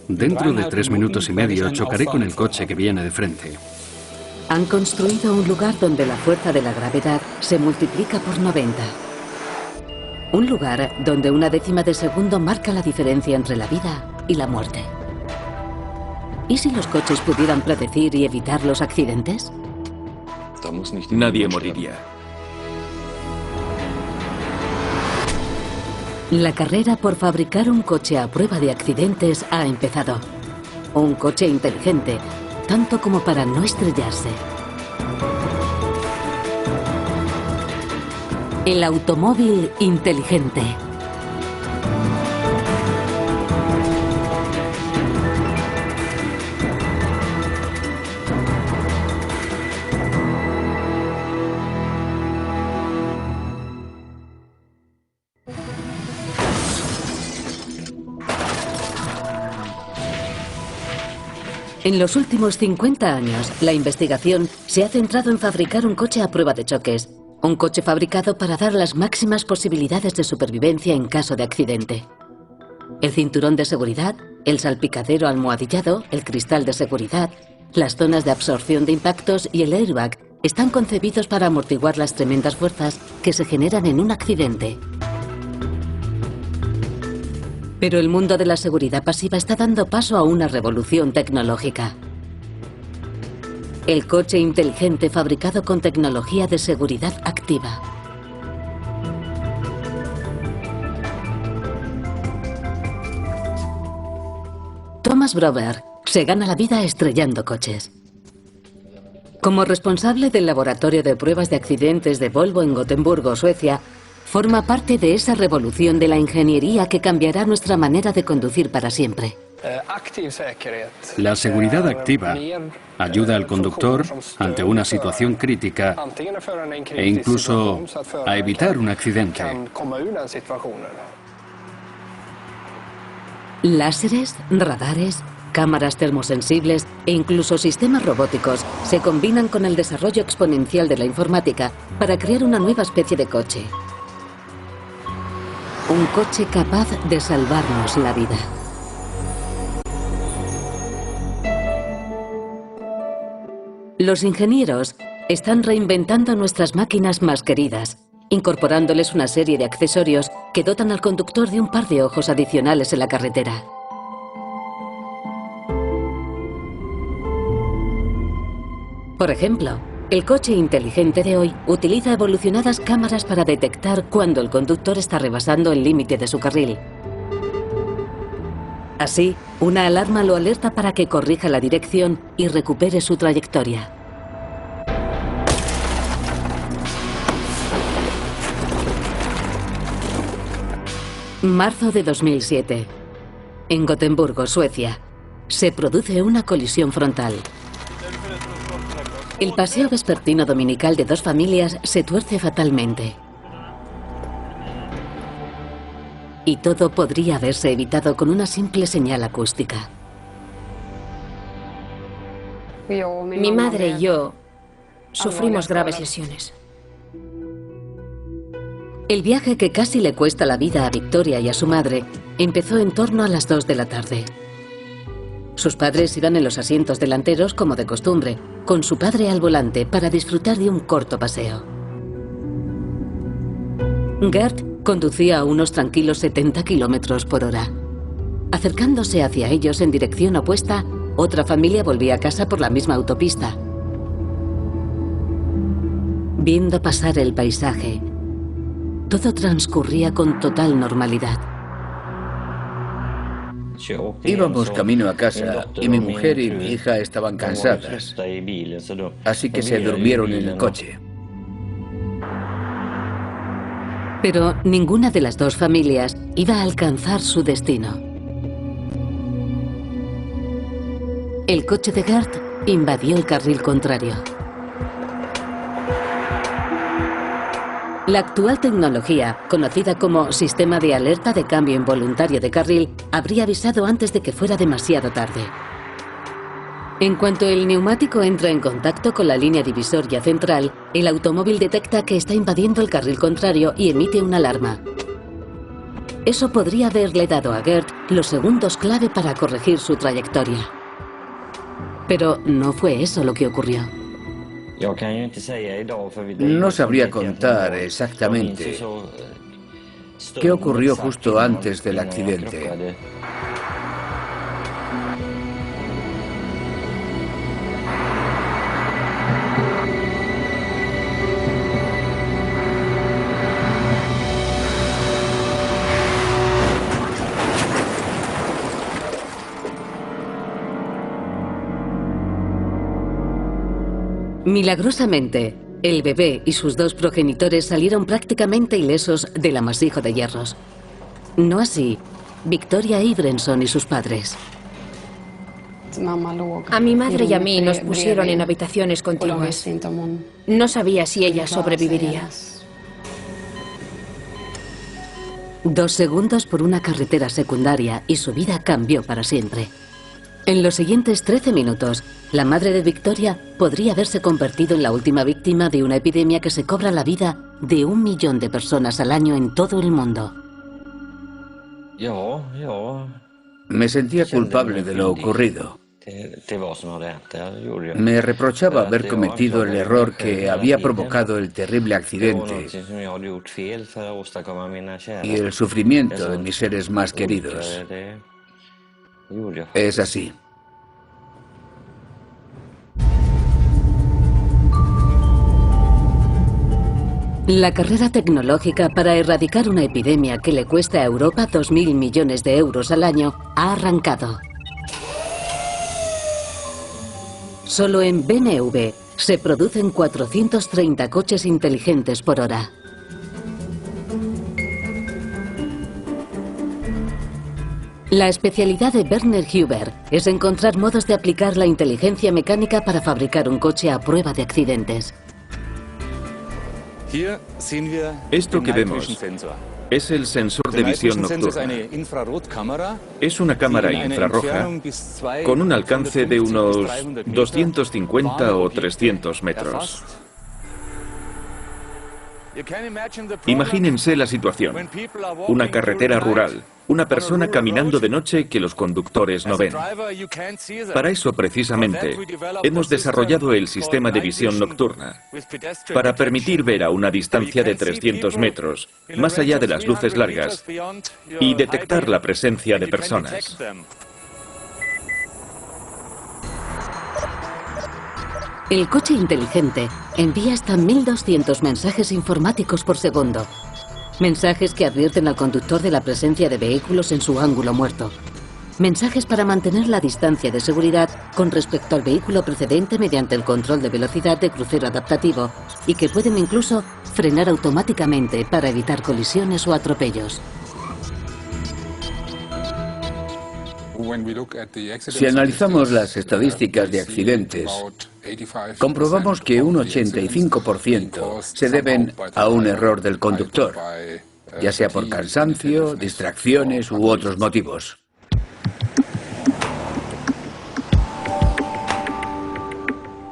Dentro de 3 minutos y medio chocaré con el coche que viene de frente.
Han construido un lugar donde la fuerza de la gravedad se multiplica por 90. Un lugar donde una décima de segundo marca la diferencia entre la vida y la muerte. ¿Y si los coches pudieran predecir y evitar los accidentes?
Nadie moriría.
La carrera por fabricar un coche a prueba de accidentes ha empezado. Un coche inteligente, tanto como para no estrellarse. El automóvil inteligente. En los últimos 50 años, la investigación se ha centrado en fabricar un coche a prueba de choques. Un coche fabricado para dar las máximas posibilidades de supervivencia en caso de accidente. El cinturón de seguridad, el salpicadero almohadillado, el cristal de seguridad, las zonas de absorción de impactos y el airbag están concebidos para amortiguar las tremendas fuerzas que se generan en un accidente. Pero el mundo de la seguridad pasiva está dando paso a una revolución tecnológica. El coche inteligente fabricado con tecnología de seguridad activa. Thomas Brover se gana la vida estrellando coches. Como responsable del laboratorio de pruebas de accidentes de Volvo en Gotemburgo, Suecia, forma parte de esa revolución de la ingeniería que cambiará nuestra manera de conducir para siempre.
La seguridad activa ayuda al conductor ante una situación crítica e incluso a evitar un accidente.
Láseres, radares, cámaras termosensibles e incluso sistemas robóticos se combinan con el desarrollo exponencial de la informática para crear una nueva especie de coche. Un coche capaz de salvarnos la vida. Los ingenieros están reinventando nuestras máquinas más queridas, incorporándoles una serie de accesorios que dotan al conductor de un par de ojos adicionales en la carretera. Por ejemplo, el coche inteligente de hoy utiliza evolucionadas cámaras para detectar cuando el conductor está rebasando el límite de su carril. Así, una alarma lo alerta para que corrija la dirección y recupere su trayectoria. Marzo de 2007. En Gotemburgo, Suecia, se produce una colisión frontal. El paseo vespertino dominical de dos familias se tuerce fatalmente. Y todo podría haberse evitado con una simple señal acústica.
Mi madre y yo sufrimos graves lesiones.
El viaje que casi le cuesta la vida a Victoria y a su madre empezó en torno a las 2 de la tarde. Sus padres iban en los asientos delanteros como de costumbre, con su padre al volante para disfrutar de un corto paseo. Gert conducía a unos tranquilos 70 kilómetros por hora. Acercándose hacia ellos en dirección opuesta, otra familia volvía a casa por la misma autopista. Viendo pasar el paisaje, todo transcurría con total normalidad.
Íbamos camino a casa y mi mujer y mi hija estaban cansadas, así que se durmieron en el coche.
Pero ninguna de las dos familias iba a alcanzar su destino. El coche de Gert invadió el carril contrario. La actual tecnología, conocida como Sistema de Alerta de Cambio Involuntario de Carril, habría avisado antes de que fuera demasiado tarde. En cuanto el neumático entra en contacto con la línea divisoria central, el automóvil detecta que está invadiendo el carril contrario y emite una alarma. Eso podría haberle dado a Gert los segundos clave para corregir su trayectoria. Pero no fue eso lo que ocurrió.
No sabría contar exactamente qué ocurrió justo antes del accidente.
Milagrosamente, el bebé y sus dos progenitores salieron prácticamente ilesos del amasijo de hierros. No así, Victoria Ibrenson y sus padres.
A mi madre y a mí nos pusieron en habitaciones contiguas. No sabía si ella sobreviviría.
2 segundos por una carretera secundaria y su vida cambió para siempre. En los siguientes 13 minutos, la madre de Victoria podría haberse convertido en la última víctima de una epidemia que se cobra la vida de 1 millón de personas al año en todo el mundo.
Me sentía culpable de lo ocurrido. Me reprochaba haber cometido el error que había provocado el terrible accidente y el sufrimiento de mis seres más queridos. Es así.
La carrera tecnológica para erradicar una epidemia que le cuesta a Europa 2.000 millones de euros al año ha arrancado. Solo en BMW se producen 430 coches inteligentes por hora. La especialidad de Werner Huber es encontrar modos de aplicar la inteligencia mecánica para fabricar un coche a prueba de accidentes.
Esto que vemos es el sensor de visión nocturna. Es una cámara infrarroja con un alcance de unos 250 o 300 metros. Imagínense la situación. Una carretera rural, una persona caminando de noche que los conductores no ven. Para eso, precisamente, hemos desarrollado el sistema de visión nocturna, para permitir ver a una distancia de 300 metros, más allá de las luces largas, y detectar la presencia de personas.
El coche inteligente envía hasta 1.200 mensajes informáticos por segundo. Mensajes que advierten al conductor de la presencia de vehículos en su ángulo muerto. Mensajes para mantener la distancia de seguridad con respecto al vehículo precedente mediante el control de velocidad de crucero adaptativo y que pueden incluso frenar automáticamente para evitar colisiones o atropellos.
Si analizamos las estadísticas de accidentes, comprobamos que un 85% se deben a un error del conductor, ya sea por cansancio, distracciones u otros motivos.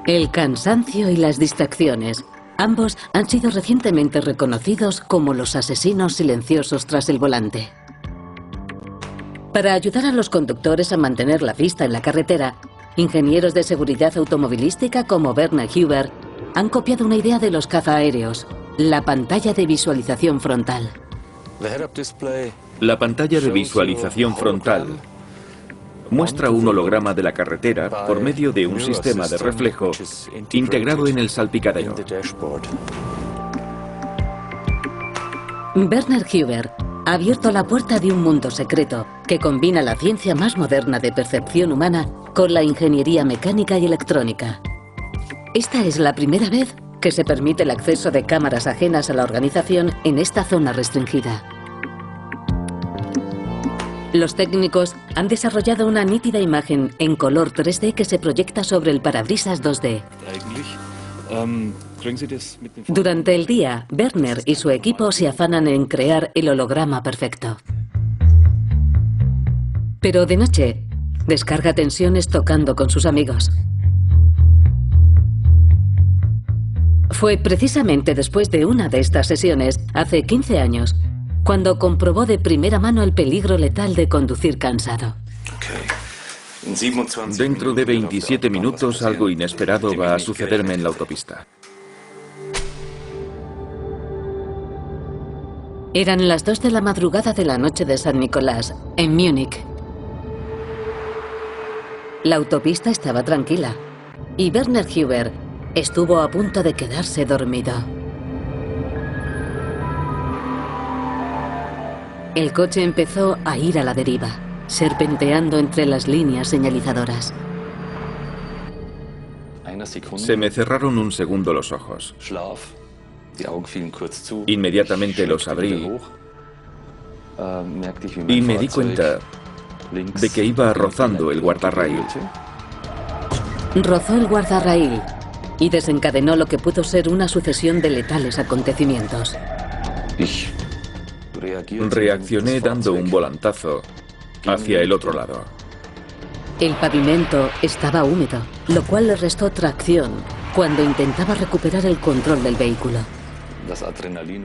El cansancio y las distracciones, ambos han sido recientemente reconocidos como los asesinos silenciosos tras el volante. Para ayudar a los conductores a mantener la vista en la carretera, ingenieros de seguridad automovilística como Werner Huber han copiado una idea de los cazaaéreos, la pantalla de visualización frontal.
La pantalla de visualización frontal muestra un holograma de la carretera por medio de un sistema de reflejo integrado en el salpicadero.
Werner Huber ha abierto la puerta de un mundo secreto que combina la ciencia más moderna de percepción humana con la ingeniería mecánica y electrónica. Esta es la primera vez que se permite el acceso de cámaras ajenas a la organización en esta zona restringida. Los técnicos han desarrollado una nítida imagen en color 3D que se proyecta sobre el parabrisas 2D. Durante el día, Werner y su equipo se afanan en crear el holograma perfecto. Pero de noche, descarga tensiones tocando con sus amigos. Fue precisamente después de una de estas sesiones, hace 15 años, cuando comprobó de primera mano el peligro letal de conducir cansado.
Dentro de 27 minutos algo inesperado va a sucederme en la autopista.
Eran las 2 de la madrugada de la noche de San Nicolás, en Múnich. La autopista estaba tranquila y Werner Huber estuvo a punto de quedarse dormido. El coche empezó a ir a la deriva, serpenteando entre las líneas señalizadoras.
Se me cerraron un segundo los ojos. Inmediatamente los abrí y me di cuenta de que iba rozando el guardarraíl.
Rozó el guardarraíl y desencadenó lo que pudo ser una sucesión de letales acontecimientos.
Reaccioné dando un volantazo hacia el otro lado.
El pavimento estaba húmedo, lo cual le restó tracción cuando intentaba recuperar el control del vehículo.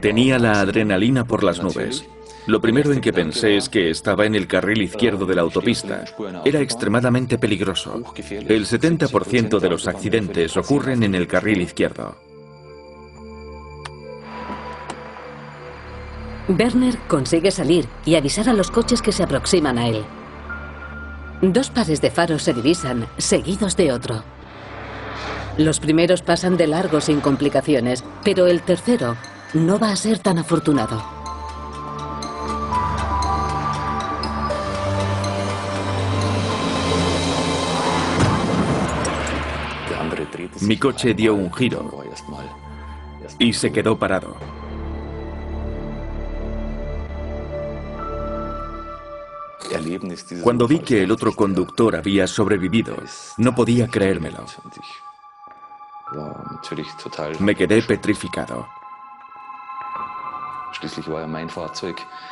Tenía la adrenalina por las nubes. Lo primero en que pensé es que estaba en el carril izquierdo de la autopista. Era extremadamente peligroso. El 70% de los accidentes ocurren en el carril izquierdo.
Werner consigue salir y avisar a los coches que se aproximan a él. 2 pares de faros se divisan, seguidos de otro. Los primeros pasan de largo sin complicaciones, pero el tercero no va a ser tan afortunado.
Mi coche dio un giro y se quedó parado. Cuando vi que el otro conductor había sobrevivido, no podía creérmelo. Me quedé petrificado.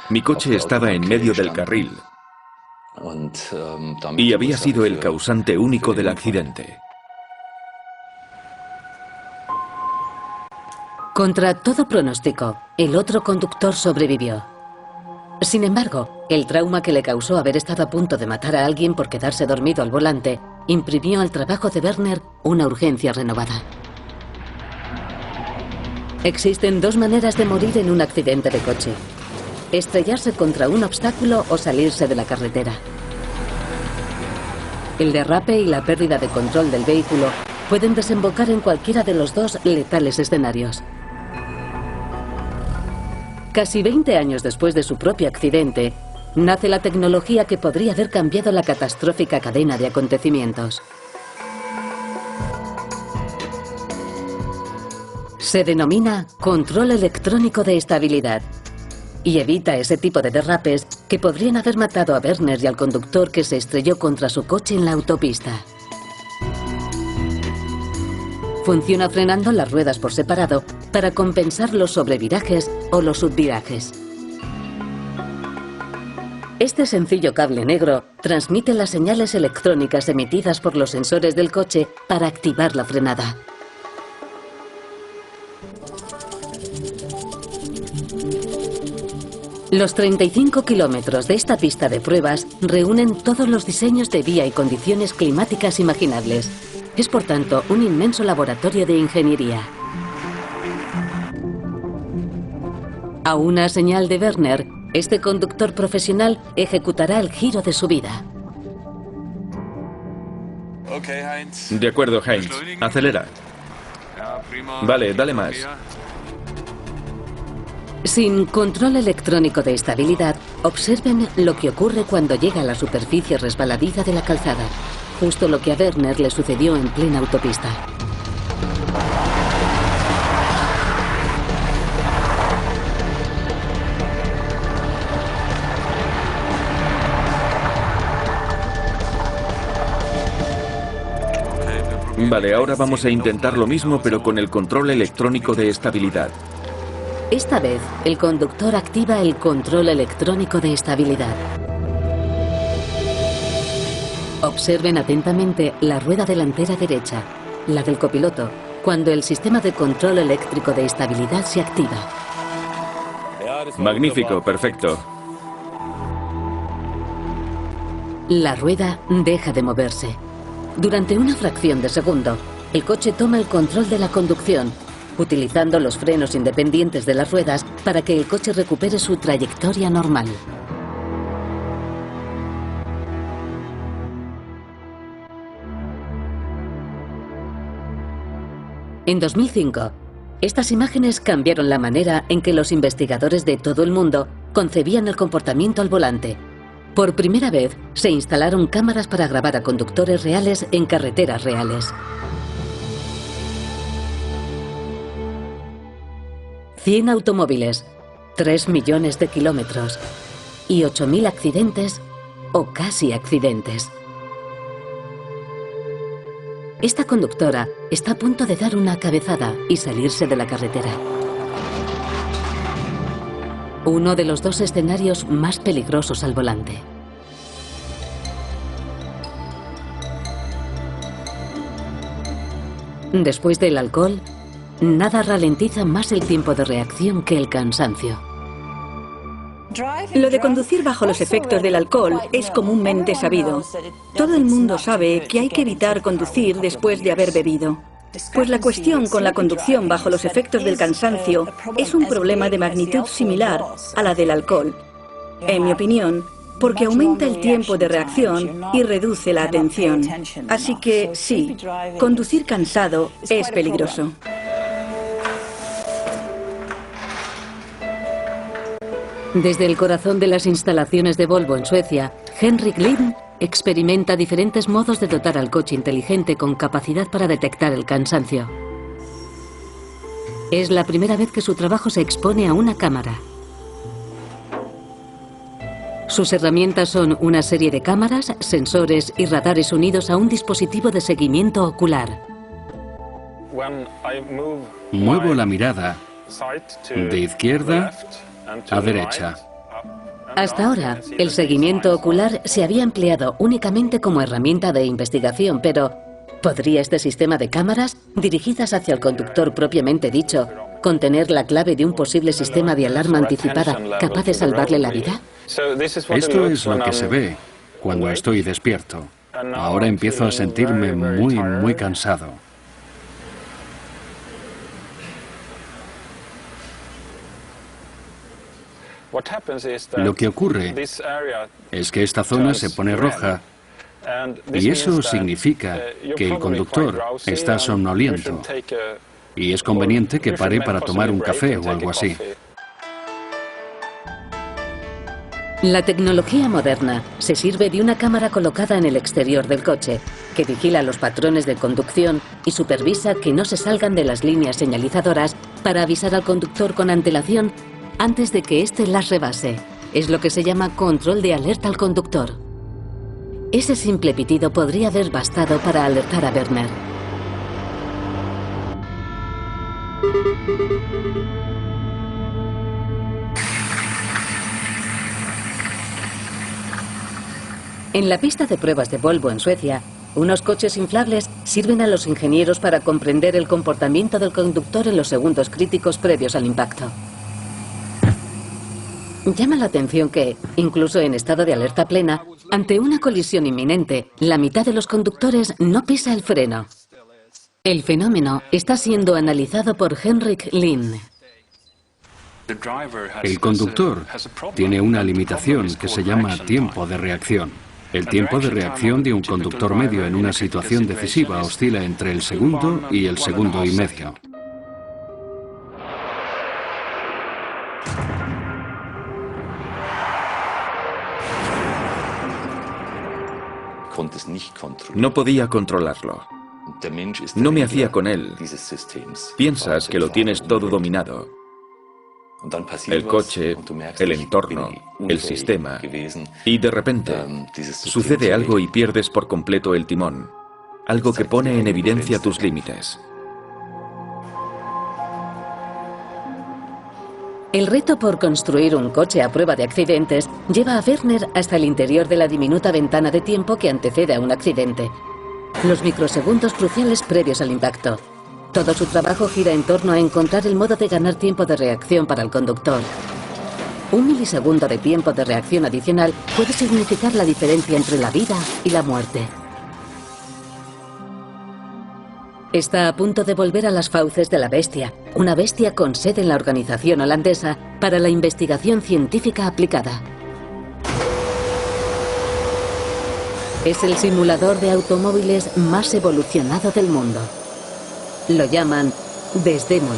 Mi coche estaba en medio del carril y había sido el causante único del accidente.
Contra todo pronóstico, el otro conductor sobrevivió. Sin embargo, el trauma que le causó haber estado a punto de matar a alguien por quedarse dormido al volante imprimió al trabajo de Werner una urgencia renovada. Existen 2 maneras de morir en un accidente de coche: estrellarse contra un obstáculo o salirse de la carretera. El derrape y la pérdida de control del vehículo pueden desembocar en cualquiera de los 2 letales escenarios. Casi 20 años después de su propio accidente, nace la tecnología que podría haber cambiado la catastrófica cadena de acontecimientos. Se denomina control electrónico de estabilidad y evita ese tipo de derrapes que podrían haber matado a Werner y al conductor que se estrelló contra su coche en la autopista. Funciona frenando las ruedas por separado para compensar los sobrevirajes o los subvirajes. Este sencillo cable negro transmite las señales electrónicas emitidas por los sensores del coche para activar la frenada. Los 35 kilómetros de esta pista de pruebas reúnen todos los diseños de vía y condiciones climáticas imaginables. Es por tanto un inmenso laboratorio de ingeniería. A una señal de Werner, este conductor profesional ejecutará el giro de su vida.
De acuerdo, Heinz. Acelera. Vale, dale más.
Sin control electrónico de estabilidad, observen lo que ocurre cuando llega a la superficie resbaladiza de la calzada. Justo lo que a Werner le sucedió en plena autopista.
Vale, ahora vamos a intentar lo mismo, pero con el control electrónico de estabilidad.
Esta vez, el conductor activa el control electrónico de estabilidad. Observen atentamente la rueda delantera derecha, la del copiloto, cuando el sistema de control eléctrico de estabilidad se activa.
Magnífico, perfecto.
La rueda deja de moverse. Durante una fracción de segundo, el coche toma el control de la conducción, utilizando los frenos independientes de las ruedas para que el coche recupere su trayectoria normal. En 2005, estas imágenes cambiaron la manera en que los investigadores de todo el mundo concebían el comportamiento al volante. Por primera vez, se instalaron cámaras para grabar a conductores reales en carreteras reales. 100 automóviles, 3 millones de kilómetros y 8.000 accidentes o casi accidentes. Esta conductora está a punto de dar una cabezada y salirse de la carretera. Uno de los dos escenarios más peligrosos al volante. Después del alcohol, nada ralentiza más el tiempo de reacción que el cansancio.
Lo de conducir bajo los efectos del alcohol es comúnmente sabido. Todo el mundo sabe que hay que evitar conducir después de haber bebido. Pues la cuestión con la conducción bajo los efectos del cansancio es un problema de magnitud similar a la del alcohol, en mi opinión, porque aumenta el tiempo de reacción y reduce la atención. Así que sí, conducir cansado es peligroso.
Desde el corazón de las instalaciones de Volvo en Suecia, Henrik Lind experimenta diferentes modos de dotar al coche inteligente con capacidad para detectar el cansancio. Es la primera vez que su trabajo se expone a una cámara. Sus herramientas son una serie de cámaras, sensores y radares unidos a un dispositivo de seguimiento ocular.
Muevo la mirada de izquierda a derecha.
Hasta ahora, el seguimiento ocular se había empleado únicamente como herramienta de investigación, pero ¿podría este sistema de cámaras, dirigidas hacia el conductor propiamente dicho, contener la clave de un posible sistema de alarma anticipada capaz de salvarle la vida?
Esto es lo que se ve cuando estoy despierto. Ahora empiezo a sentirme muy cansado. Lo que ocurre es que esta zona se pone roja y eso significa que el conductor está somnoliento y es conveniente que pare para tomar un café o algo así.
La tecnología moderna se sirve de una cámara colocada en el exterior del coche, que vigila los patrones de conducción y supervisa que no se salgan de las líneas señalizadoras para avisar al conductor con antelación antes de que éste las rebase. Es lo que se llama control de alerta al conductor. Ese simple pitido podría haber bastado para alertar a Werner. En la pista de pruebas de Volvo en Suecia, unos coches inflables sirven a los ingenieros para comprender el comportamiento del conductor en los segundos críticos previos al impacto. Llama la atención que, incluso en estado de alerta plena, ante una colisión inminente, la mitad de los conductores no pisa el freno. El fenómeno está siendo analizado por Henrik Lind.
El conductor tiene una limitación que se llama tiempo de reacción. El tiempo de reacción de un conductor medio en una situación decisiva oscila entre el segundo y el segundo y medio.
No podía controlarlo. No me hacía con él. Piensas que lo tienes todo dominado. El coche, el entorno, el sistema. Y de repente sucede algo y pierdes por completo el timón. Algo que pone en evidencia tus límites.
El reto por construir un coche a prueba de accidentes lleva a Werner hasta el interior de la diminuta ventana de tiempo que antecede a un accidente. Los microsegundos cruciales previos al impacto. Todo su trabajo gira en torno a encontrar el modo de ganar tiempo de reacción para el conductor. Un milisegundo de tiempo de reacción adicional puede significar la diferencia entre la vida y la muerte. Está a punto de volver a las fauces de la Bestia, una bestia con sede en la organización holandesa para la investigación científica aplicada. Es el simulador de automóviles más evolucionado del mundo. Lo llaman Desdémona.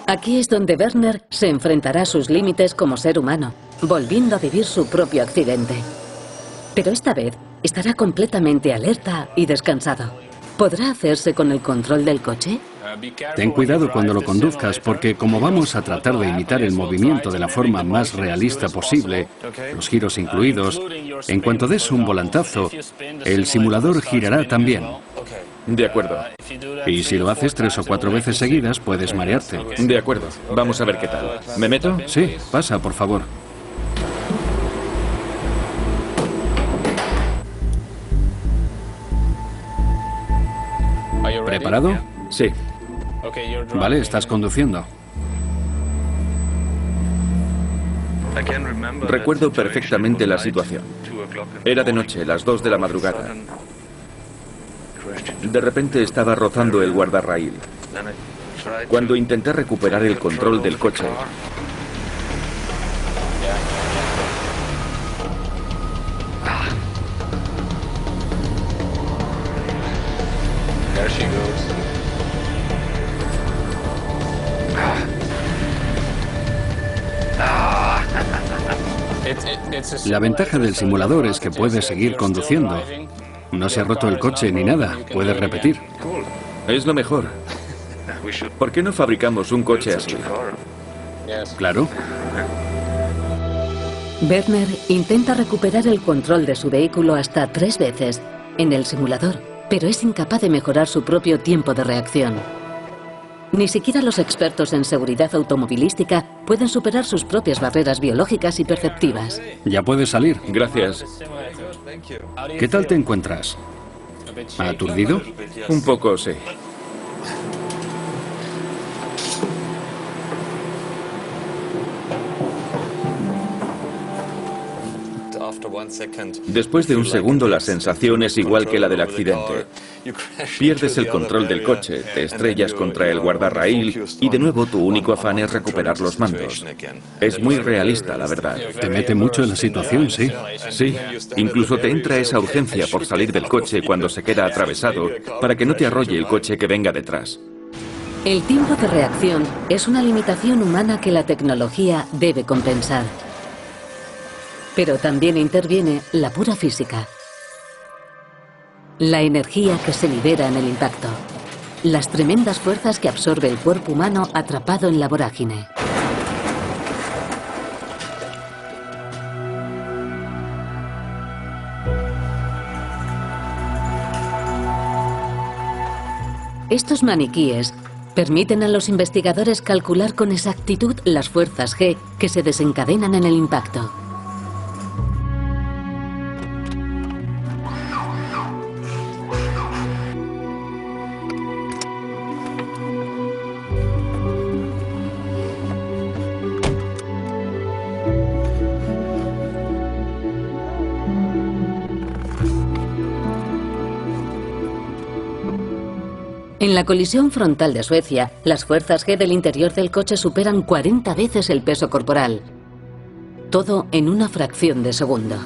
Aquí es donde Werner se enfrentará a sus límites como ser humano, volviendo a vivir su propio accidente. Pero esta vez estará completamente alerta y descansado. ¿Podrá hacerse con el control del coche?
Ten cuidado cuando lo conduzcas porque como vamos a tratar de imitar el movimiento de la forma más realista posible, los giros incluidos, en cuanto des un volantazo, el simulador girará también.
De acuerdo.
Y si lo haces 3 o 4 veces seguidas, puedes marearte.
De acuerdo. Vamos a ver qué tal. ¿Me meto?
Sí, pasa, por favor. ¿Preparado?
Sí.
Vale, estás conduciendo.
Recuerdo perfectamente la situación. Era de noche, las 2 de la madrugada. De repente estaba rozando el guardarraíl. Cuando intenté recuperar el control del coche,
La ventaja del simulador es que puedes seguir conduciendo. No se ha roto el coche ni nada, puedes repetir.
Es lo mejor. ¿Por qué no fabricamos un coche así?
Claro.
Werner intenta recuperar el control de su vehículo hasta 3 veces en el simulador, pero es incapaz de mejorar su propio tiempo de reacción. Ni siquiera los expertos en seguridad automovilística pueden superar sus propias barreras biológicas y perceptivas.
Ya puedes salir.
Gracias.
¿Qué tal te encuentras? ¿Aturdido?
Un poco, sí. Después de un segundo, la sensación es igual que la del accidente. Pierdes el control del coche, te estrellas contra el guardarraíl y de nuevo tu único afán es recuperar los mandos. Es muy realista, la verdad.
Te mete mucho en la situación, sí.
Sí, incluso te entra esa urgencia por salir del coche cuando se queda atravesado para que no te arrolle el coche que venga detrás.
El tiempo de reacción es una limitación humana que la tecnología debe compensar. Pero también interviene la pura física. La energía que se libera en el impacto. Las tremendas fuerzas que absorbe el cuerpo humano atrapado en la vorágine. Estos maniquíes permiten a los investigadores calcular con exactitud las fuerzas G que se desencadenan en el impacto. En la colisión frontal de Suecia, las fuerzas G del interior del coche superan 40 veces el peso corporal. Todo en una fracción de segundo.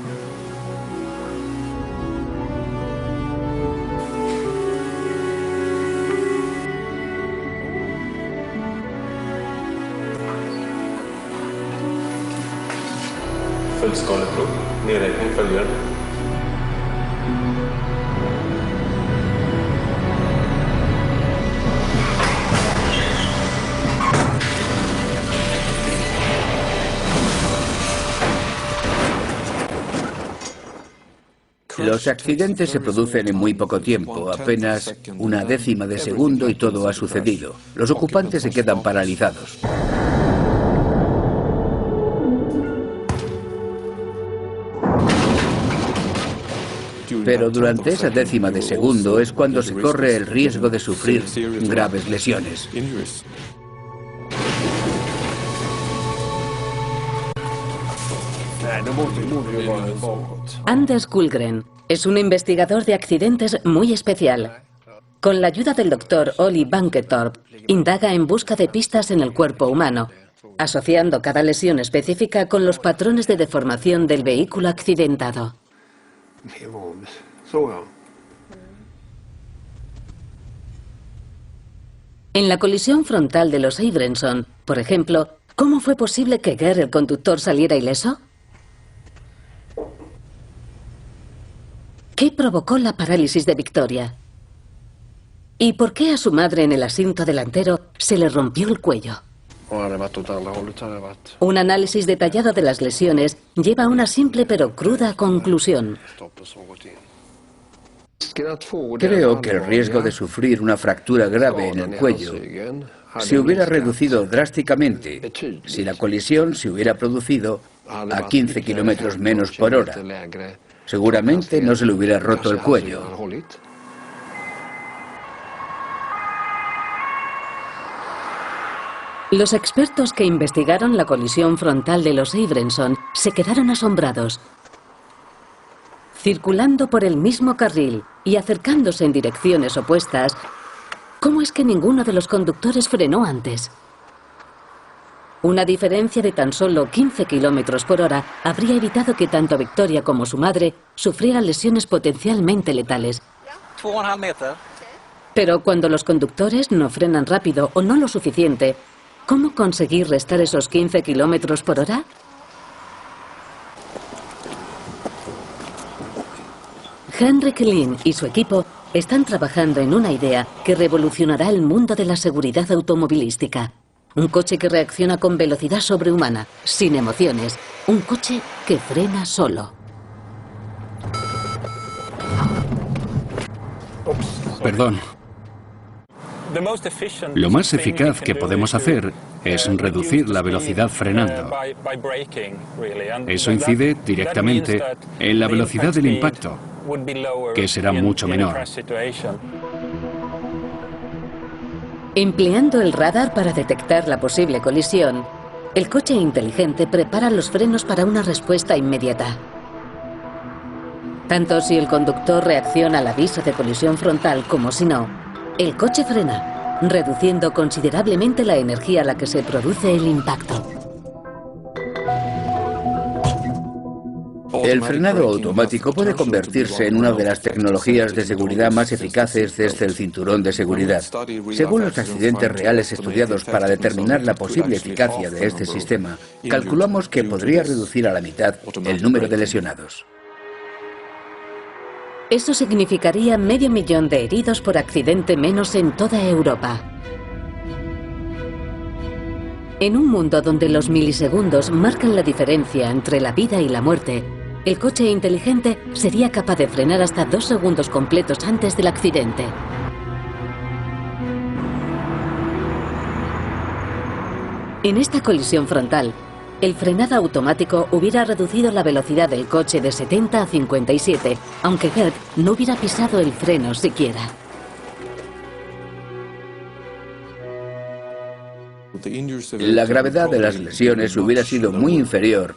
Los accidentes se producen en muy poco tiempo, apenas una décima de segundo y todo ha sucedido. Los ocupantes se quedan paralizados. Pero durante esa décima de segundo es cuando se corre el riesgo de sufrir graves lesiones.
Anders Kullgren es un investigador de accidentes muy especial. Con la ayuda del doctor Olli Banketorp, indaga en busca de pistas en el cuerpo humano, asociando cada lesión específica con los patrones de deformación del vehículo accidentado. En la colisión frontal de los Abramson, por ejemplo, ¿cómo fue posible que Geir, el conductor, saliera ileso? ¿Qué provocó la parálisis de Victoria? ¿Y por qué a su madre en el asiento delantero se le rompió el cuello? Un análisis detallado de las lesiones lleva a una simple pero cruda conclusión.
Creo que el riesgo de sufrir una fractura grave en el cuello se hubiera reducido drásticamente si la colisión se hubiera producido a 15 kilómetros menos por hora. Seguramente no se le hubiera roto el cuello.
Los expertos que investigaron la colisión frontal de los Abramson se quedaron asombrados. Circulando por el mismo carril y acercándose en direcciones opuestas, ¿cómo es que ninguno de los conductores frenó antes? Una diferencia de tan solo 15 kilómetros por hora habría evitado que tanto Victoria como su madre sufrieran lesiones potencialmente letales. Pero cuando los conductores no frenan rápido o no lo suficiente, ¿cómo conseguir restar esos 15 kilómetros por hora? Henrik Lind y su equipo están trabajando en una idea que revolucionará el mundo de la seguridad automovilística. Un coche que reacciona con velocidad sobrehumana, sin emociones. Un coche que frena solo.
Perdón. Lo más eficaz que podemos hacer es reducir la velocidad frenando. Eso incide directamente en la velocidad del impacto, que será mucho menor.
Empleando el radar para detectar la posible colisión, el coche inteligente prepara los frenos para una respuesta inmediata. Tanto si el conductor reacciona al aviso de colisión frontal como si no, el coche frena, reduciendo considerablemente la energía a la que se produce el impacto.
El frenado automático puede convertirse en una de las tecnologías de seguridad más eficaces desde el cinturón de seguridad. Según los accidentes reales estudiados para determinar la posible eficacia de este sistema, calculamos que podría reducir a la mitad el número de lesionados.
Eso significaría 500.000 de heridos por accidente menos en toda Europa. En un mundo donde los milisegundos marcan la diferencia entre la vida y la muerte, el coche inteligente sería capaz de frenar hasta 2 segundos completos antes del accidente. En esta colisión frontal, el frenado automático hubiera reducido la velocidad del coche de 70 a 57, aunque Geir no hubiera pisado el freno siquiera.
La gravedad de las lesiones hubiera sido muy inferior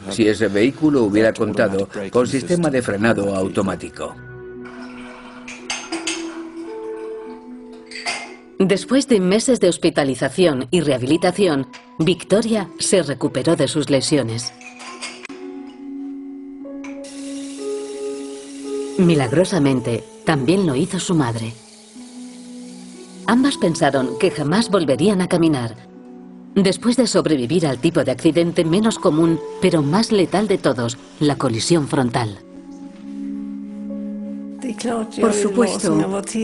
si ese vehículo hubiera contado con sistema de frenado automático.
Después de meses de hospitalización y rehabilitación, Victoria se recuperó de sus lesiones. Milagrosamente, también lo hizo su madre. Ambas pensaron que jamás volverían a caminar, después de sobrevivir al tipo de accidente menos común, pero más letal de todos, la colisión frontal.
Por supuesto,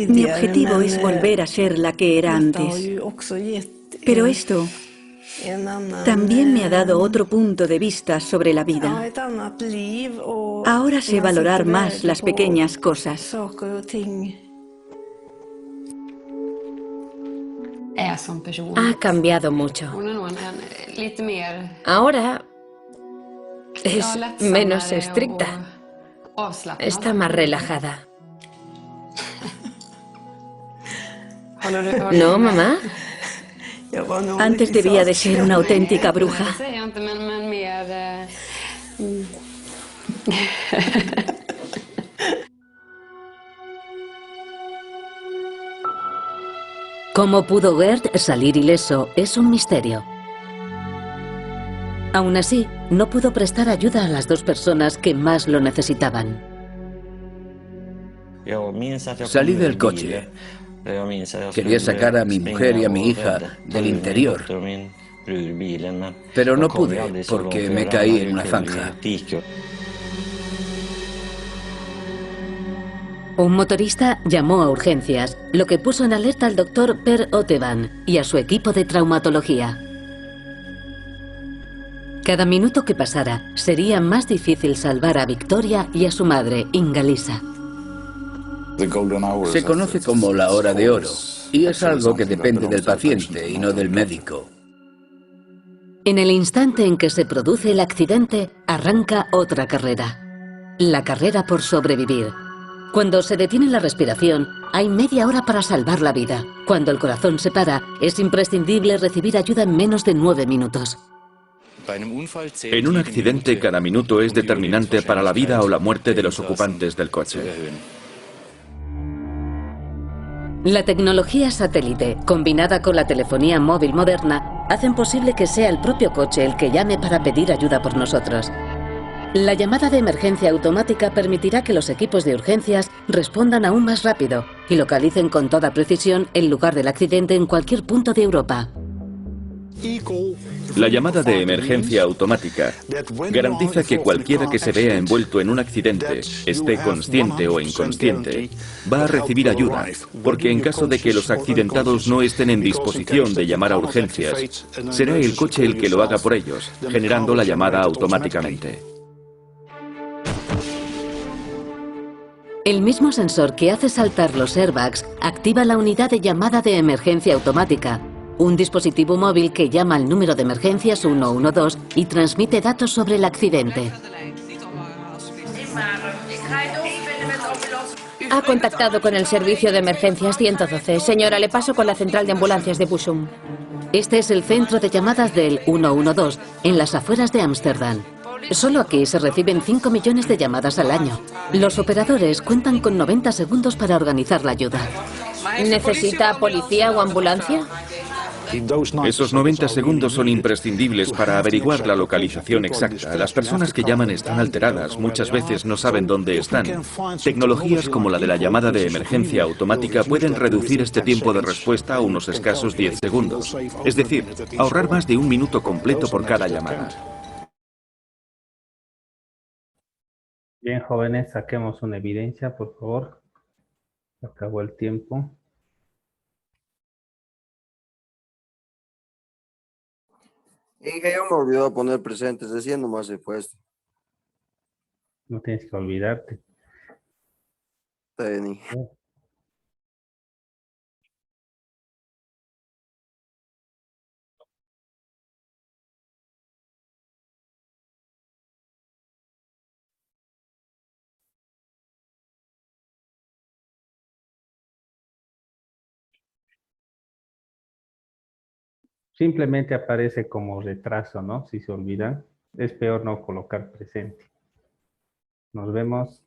mi objetivo es volver a ser la que era antes. Pero esto también me ha dado otro punto de vista sobre la vida. Ahora sé valorar más las pequeñas cosas.
Ha cambiado mucho. Ahora es menos estricta. Está más relajada. ¿No, mamá?
Antes debía de ser una auténtica bruja.
Cómo pudo Gert salir ileso es un misterio. Aún así, no pudo prestar ayuda a las dos personas que más lo necesitaban.
Salí del coche. Quería sacar a mi mujer y a mi hija del interior, pero no pude porque me caí en una zanja.
Un motorista llamó a urgencias, lo que puso en alerta al doctor Per Otevan y a su equipo de traumatología. Cada minuto que pasara, sería más difícil salvar a Victoria y a su madre, Inga-Lisa.
Se conoce como la hora de oro, y es algo que depende del paciente y no del médico.
En el instante en que se produce el accidente, arranca otra carrera. La carrera por sobrevivir. Cuando se detiene la respiración, hay media hora para salvar la vida. Cuando el corazón se para, es imprescindible recibir ayuda en menos de 9 minutos.
En un accidente, cada minuto es determinante para la vida o la muerte de los ocupantes del coche.
La tecnología satélite, combinada con la telefonía móvil moderna, hacen posible que sea el propio coche el que llame para pedir ayuda por nosotros. La llamada de emergencia automática permitirá que los equipos de urgencias respondan aún más rápido y localicen con toda precisión el lugar del accidente en cualquier punto de Europa.
La llamada de emergencia automática garantiza que cualquiera que se vea envuelto en un accidente, esté consciente o inconsciente, va a recibir ayuda, porque en caso de que los accidentados no estén en disposición de llamar a urgencias, será el coche el que lo haga por ellos, generando la llamada automáticamente.
El mismo sensor que hace saltar los airbags activa la unidad de llamada de emergencia automática, un dispositivo móvil que llama al número de emergencias 112 y transmite datos sobre el accidente.
Ha contactado con el servicio de emergencias 112. Señora, le paso con la central de ambulancias de Bussum.
Este es el centro de llamadas del 112, en las afueras de Ámsterdam. Solo aquí se reciben 5 millones de llamadas al año. Los operadores cuentan con 90 segundos para organizar la ayuda.
¿Necesita policía o ambulancia?
Esos 90 segundos son imprescindibles para averiguar la localización exacta. Las personas que llaman están alteradas, muchas veces no saben dónde están. Tecnologías como la de la llamada de emergencia automática pueden reducir este tiempo de respuesta a unos escasos 10 segundos. Es decir, ahorrar más de un minuto completo por cada llamada.
Bien, jóvenes, saquemos una evidencia, por favor. Se acabó el tiempo.
Inge, yo me olvidó poner presentes, decía nomás he puesto.
No tienes que olvidarte.
Tení.
Simplemente aparece como retraso, ¿no? Si se olvidan, es peor no colocar presente. Nos vemos.